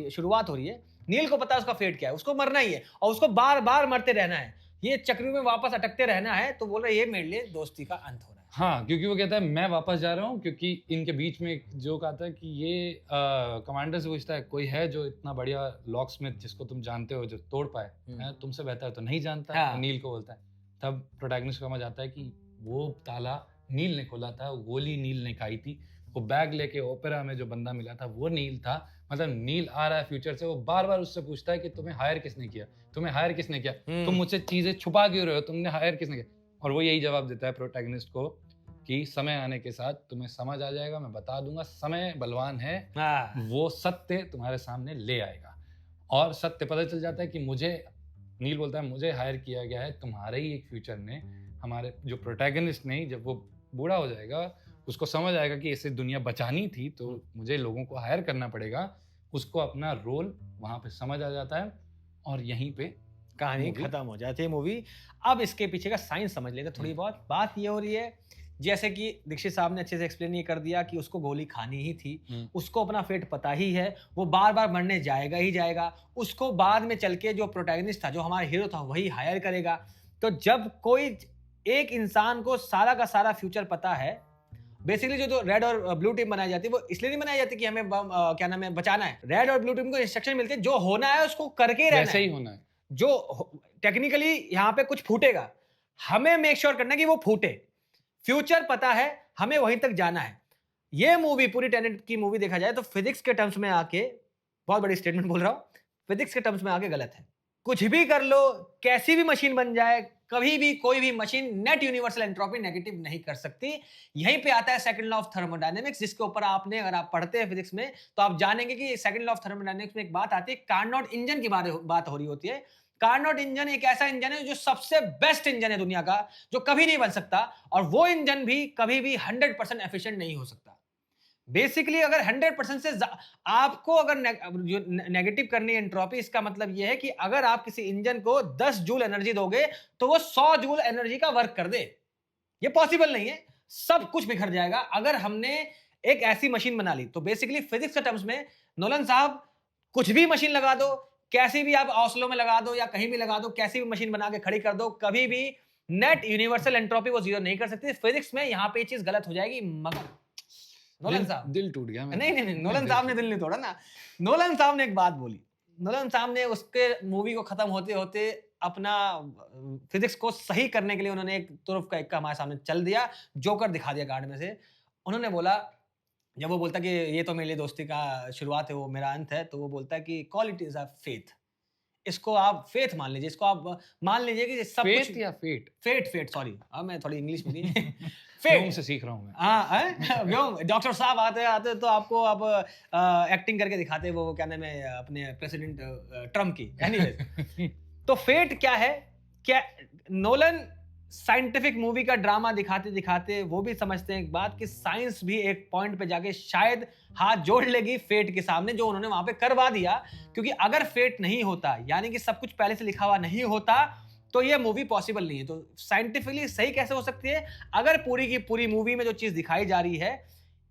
रही है। नील को पता है उसका फेट क्या है, उसको मरना ही है और उसको बार बार मरते रहना है, ये चक्री में वापस अटकते रहना है। तो बोल रहा है ये मेरे लिए दोस्ती का अंत हो रहा है। हाँ, क्योंकि वो कहता है मैं वापस जा रहा हूँ, क्योंकि इनके बीच में एक जोक आता है कि ये कमांडर से पूछता है कोई है जो इतना बढ़िया लॉक स्मिथ जिसको तुम जानते हो जो तोड़ पाए, तुमसे बेहतर तो नहीं जानता। हाँ। नील को बोलता है, तब प्रोटैगनिस्ट को समझ आता है कि वो ताला नील ने खोला था, गोली नील ने खाई थी, वो बैग लेके ओपेरा में जो बंदा मिला था वो नील था। मतलब नील आ रहा है फ्यूचर से, वो बार बार उससे पूछता है कि तुम्हें हायर किसने किया, तुम्हें हायर किसने किया, तुम मुझसे चीजें छुपा क्यों रहे हो, तुमने हायर किसने किया। और वो यही जवाब देता है प्रोटैगनिस्ट को कि समय आने के साथ तुम्हें समझ आ जाएगा, मैं बता दूंगा, समय बलवान है, वो सत्य तुम्हारे सामने ले आएगा। और सत्य पता चल जाता है कि मुझे, नील बोलता है मुझे हायर किया गया है तुम्हारे ही एक फ्यूचर ने, हमारे जो प्रोटैगनिस्ट ने, जब वो बूढ़ा हो जाएगा उसको समझ आएगा कि इसे दुनिया बचानी थी तो मुझे लोगों को हायर करना पड़ेगा, उसको अपना रोल वहां पे समझ आ जाता है, और यहीं पे कहानी खत्म हो जाती है मूवी। अब इसके पीछे का साइंस समझ लेते थोड़ी बहुत। बात ये हो रही है जैसे कि दीक्षित साहब ने अच्छे से एक्सप्लेन ये कर दिया कि उसको गोली खानी ही थी, उसको अपना फेट पता ही है, वो बार बार मरने जाएगा ही जाएगा, उसको बाद में चल के जो प्रोटैगनिस्ट था, जो हमारा हीरो था, वही हायर करेगा। तो जब कोई एक इंसान को सारा का सारा फ्यूचर पता है, बेसिकली जो रेड और ब्लू टीम बनाई जाती है वो इसलिए नहीं बनाई जाती कि हमें क्या नाम है बचाना है। रेड और ब्लू टीम को इंस्ट्रक्शन मिलते हैं जो होना है उसको करके रहना वैसे है, ही होना है। जो टेक्निकली यहाँ पे कुछ फूटेगा हमें मेक श्योर करना है कि वो फूटे। फ्यूचर पता है, हमें वहीं तक जाना है। ये मूवी पूरी टेनेट की मूवी देखा जाए तो फिजिक्स के टर्म्स में आके, बहुत बड़ी स्टेटमेंट बोल रहा हूं, फिजिक्स के टर्म्स में आके गलत है। कुछ भी कर लो, कैसी भी मशीन बन जाए, कभी भी कोई भी machine net universal entropy negative नहीं कर सकती। यहीं पे आता है सेकंड लॉ ऑफ थर्मोडायनेमिक्स, जिसके ऊपर आपने, अगर आप पढ़ते हैं फिजिक्स में तो आप जानेंगे कि सेकंड लॉ ऑफ थर्मोडायनेमिक्स में एक बात आती है, कार्नोट इंजन की बात हो रही होती है। कार्नोट इंजन एक ऐसा इंजन है जो सबसे बेस्ट इंजन है दुनिया का, जो कभी नहीं बन सकता, और वो इंजन भी कभी भी 100% एफिशिएंट नहीं हो सकता। बेसिकली अगर 100% से आपको अगर नेगेटिव करनी है एंट्रोपी, इसका मतलब यह है कि अगर आप किसी इंजन को 10 जूल एनर्जी दोगे तो वो 100 जूल एनर्जी का वर्क कर दे। ये पॉसिबल नहीं है, सब कुछ बिखर जाएगा अगर हमने एक ऐसी मशीन बना ली। तो बेसिकली फिजिक्स के टर्म्स में नोलन साहब, कुछ भी मशीन लगा दो, कैसी भी आप ऑस्लो में लगा दो या कहीं भी लगा दो, कैसी भी मशीन बना के खड़ी कर दो, कभी भी नेट यूनिवर्सल एंट्रोपी वो जीरो नहीं कर सकती। फिजिक्स में यहां पे चीज गलत हो जाएगी। मगर नोलन साहब, दिल टूट गया। नहीं, नोलन साहब ने दिल नहीं तोड़ा ना। नोलन साहब ने एक बात बोली, नोलन साहब ने उसके मूवी को खत्म होते होते अपना फिजिक्स को सही करने के लिए उन्होंने एक तुर्फ का एक हमारे सामने चल दिया, जोकर दिखा दिया गार्ड में से, उन्होंने बोला, जब वो बोलता कि ये तो मेरे लिए दोस्ती का शुरुआत है, वो मेरा अंत है, तो वो बोलता है कि क्वालिटीज ऑफ फेथ, इसको आप फेथ मान लीजिए, इसको आप मान लीजिए कि सब फेथ कुछ या फेट? फेट सॉरी, अब मैं थोड़ी इंग्लिश में नहीं व्योम से सीख रहा हूँ मैं। हाँ व्योम, डॉक्टर साहब आते तो आपको अब एक्टिंग करके दिखाते, वो क्या नाम है अपने प्रेसिडेंट ट्रम्प की। एनीवेज, तो फेट क्या है, क्या नोलन साइंटिफिक मूवी का ड्रामा दिखाते दिखाते वो भी समझते हैं एक बात कि साइंस भी एक पॉइंट पे जाके शायद हाथ जोड़ लेगी फेट के सामने, जो उन्होंने वहां पे करवा दिया। क्योंकि अगर फेट नहीं होता, यानी कि सब कुछ पहले से लिखा हुआ नहीं होता, तो ये मूवी पॉसिबल नहीं है। तो साइंटिफिकली सही कैसे हो सकती है? अगर पूरी की पूरी मूवी में जो चीज दिखाई जा रही है,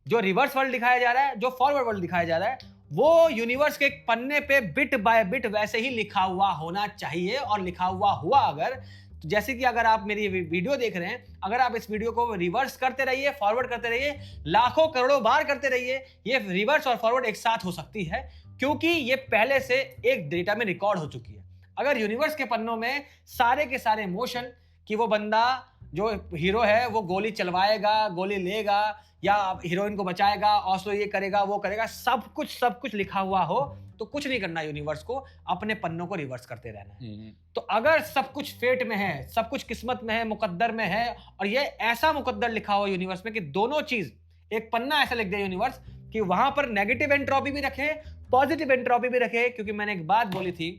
जो रिवर्स वर्ल्ड दिखाया जा रहा है, जो फॉरवर्ड वर्ल्ड दिखाया जा रहा है, वो यूनिवर्स के एक पन्ने पे बिट बाय बिट वैसे ही लिखा हुआ होना चाहिए। और लिखा हुआ हुआ अगर, तो जैसे कि अगर आप मेरी वीडियो देख रहे हैं, अगर आप इस वीडियो को रिवर्स करते रहिए, फॉरवर्ड करते रहिए, लाखों करोड़ों बार करते रहिए, ये रिवर्स और फॉरवर्ड एक साथ हो सकती है, क्योंकि ये पहले से एक डेटा में रिकॉर्ड हो चुकी है। अगर यूनिवर्स के पन्नों में सारे के सारे मोशन, कि वो बंदा जो हीरो है वो गोली चलवाएगा, गोली लेगा, या हीरोइन को बचाएगा, ऑस्लो ये करेगा, वो करेगा, सब कुछ लिखा हुआ हो, तो कुछ नहीं करना यूनिवर्स को, अपने पन्नों को रिवर्स करते रहना है। तो अगर सब कुछ फेट में है, सब कुछ किस्मत में है, मुकद्दर में है, और ये ऐसा मुकद्दर लिखा हुआ यूनिवर्स में कि दोनों चीज, एक पन्ना ऐसा लिख दे यूनिवर्स कि वहां पर नेगेटिव एंट्रोपी भी रखे, पॉजिटिव एंट्रोपी भी रखे। क्योंकि मैंने एक बात बोली थी,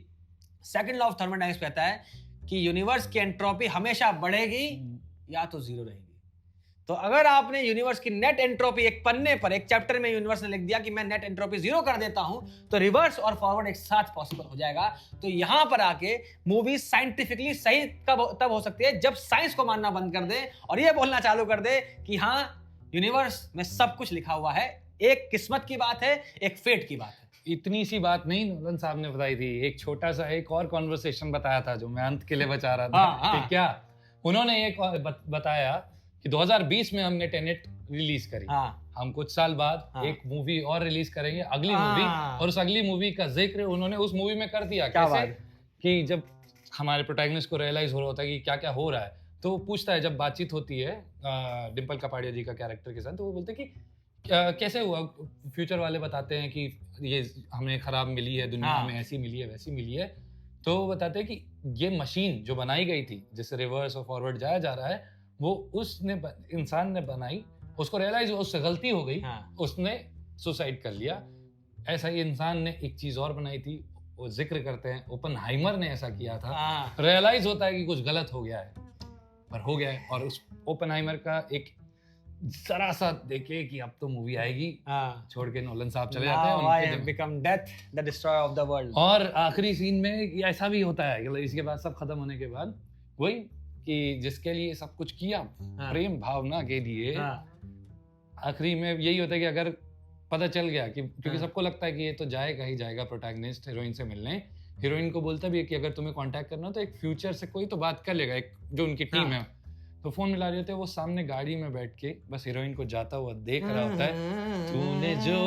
सेकंड लॉ ऑफ थर्मोडायनेमिक्स कहता है कि यूनिवर्स की एंट्रोपी हमेशा बढ़ेगी या तो जीरो रहेगी। तो अगर आपने यूनिवर्स की नेट एंट्रोपी एक पन्ने पर, एक चैप्टर में यूनिवर्स ने लिख दिया कि मैं नेट एंट्रोपी जीरो कर देता हूं, तो रिवर्स और फॉरवर्ड एक साथ पॉसिबल हो जाएगा। तो यहां पर आके मूवी साइंटिफिकली सही तब हो सकती है जब साइंस को मानना बंद कर दे और ये बोलना चालू कर दे कि हाँ, यूनिवर्स में सब कुछ लिखा हुआ है। एक किस्मत की बात है, एक फेट की बात है। इतनी सी बात नहीं नोलन साहब ने बताई थी, एक छोटा सा एक और कॉन्वर्सेशन बताया था जो मैं अंत के लिए बचा रहा था। हाँ। कि क्या उन्होंने एक बताया कि 2020 में हमने टेनेट रिलीज करी, हम कुछ साल बाद एक मूवी और रिलीज करेंगे, अगली मूवी, और उस अगली मूवी का जिक्र उन्होंने उस मूवी में कर दिया। कैसे? कि जब हमारे प्रोटैगनिस्ट को रियलाइज हो रहा होता है कि क्या क्या हो रहा है, तो वो पूछता है, जब बातचीत होती है डिम्पल कपाड़िया जी का कैरेक्टर के साथ, तो वो बोलते हैं कि कैसे हुआ, फ्यूचर वाले बताते हैं कि ये हमें खराब मिली है, दुनिया में ऐसी मिली है, वैसी मिली है। तो वो बताते हैं कि ये मशीन जो बनाई गई थी, जिससे रिवर्स और फॉरवर्ड जाया जा रहा है, वो इंसान ने बनाई, उसको रियलाइज हुआ उससे गलती हो गई, उसने सुसाइड कर लिया। ऐसा ही इंसान ने एक चीज और बनाई थी, वो जिक्र करते हैं ओपनहाइमर ने ऐसा किया था। रियलाइज होता है कि कुछ गलत हो गया है, पर हो गया है। और उस ओपनहाइमर का एक जरा सा देखे कि अब तो मूवी आएगी, छोड़ के नोलन साहब चले जाते हैं, उनके become death the destroyer of the world. और आखिरी सीन में ऐसा भी होता है कि इसके बाद सब खत्म होने के बाद वही कि जिसके लिए सब कुछ किया, प्रेम भावना के लिए, आखिरी में यही होता है कि अगर पता चल गया कि, क्योंकि सबको लगता है कि ये तो जाएगा ही जाएगा प्रोटैगनिस्ट हीरोइन से मिलने, हीरोइन को बोलता भी है कि अगर तुम्हें कांटेक्ट करना हो तो एक फ्यूचर से कोई तो बात कर लेगा, एक जो उनकी टीम है। तो फोन मिला रहे होते हैं, वो सामने गाड़ी में बैठ के बस हीरोइन को जाता हुआ देख रहा होता है, तूने जो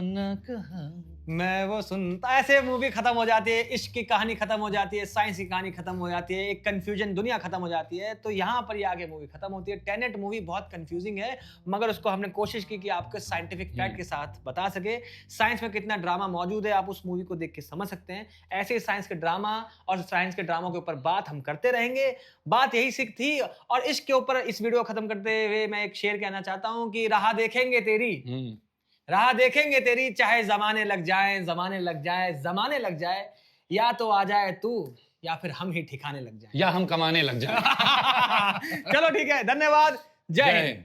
न कहा मैं वो सुनता। ऐसे मूवी खत्म हो जाती है, इश्क की कहानी खत्म हो जाती है, साइंस की कहानी खत्म हो जाती है, एक कंफ्यूजन दुनिया खत्म हो जाती है। तो यहाँ पर ये आगे मूवी खत्म होती है। टेनेट मूवी बहुत कंफ्यूजिंग है, मगर उसको हमने कोशिश की कि आपको साइंटिफिक फैक्ट के साथ बता सके। साइंस में कितना ड्रामा मौजूद है आप उस मूवी को देख के समझ सकते हैं। ऐसे ही साइंस के ड्रामा और साइंस के ड्रामा के ऊपर बात हम करते रहेंगे। बात यही सीख थी। और इश्क के ऊपर इस वीडियो खत्म करते हुए मैं एक शेर कहना चाहता हूँ कि राह देखेंगे तेरी, राह देखेंगे तेरी, चाहे जमाने लग जाए, जमाने लग जाए, जमाने लग जाए, या तो आ जाए तू या फिर हम ही ठिकाने लग जाए, या हम कमाने लग जाए। चलो ठीक है, धन्यवाद, जय हिंद।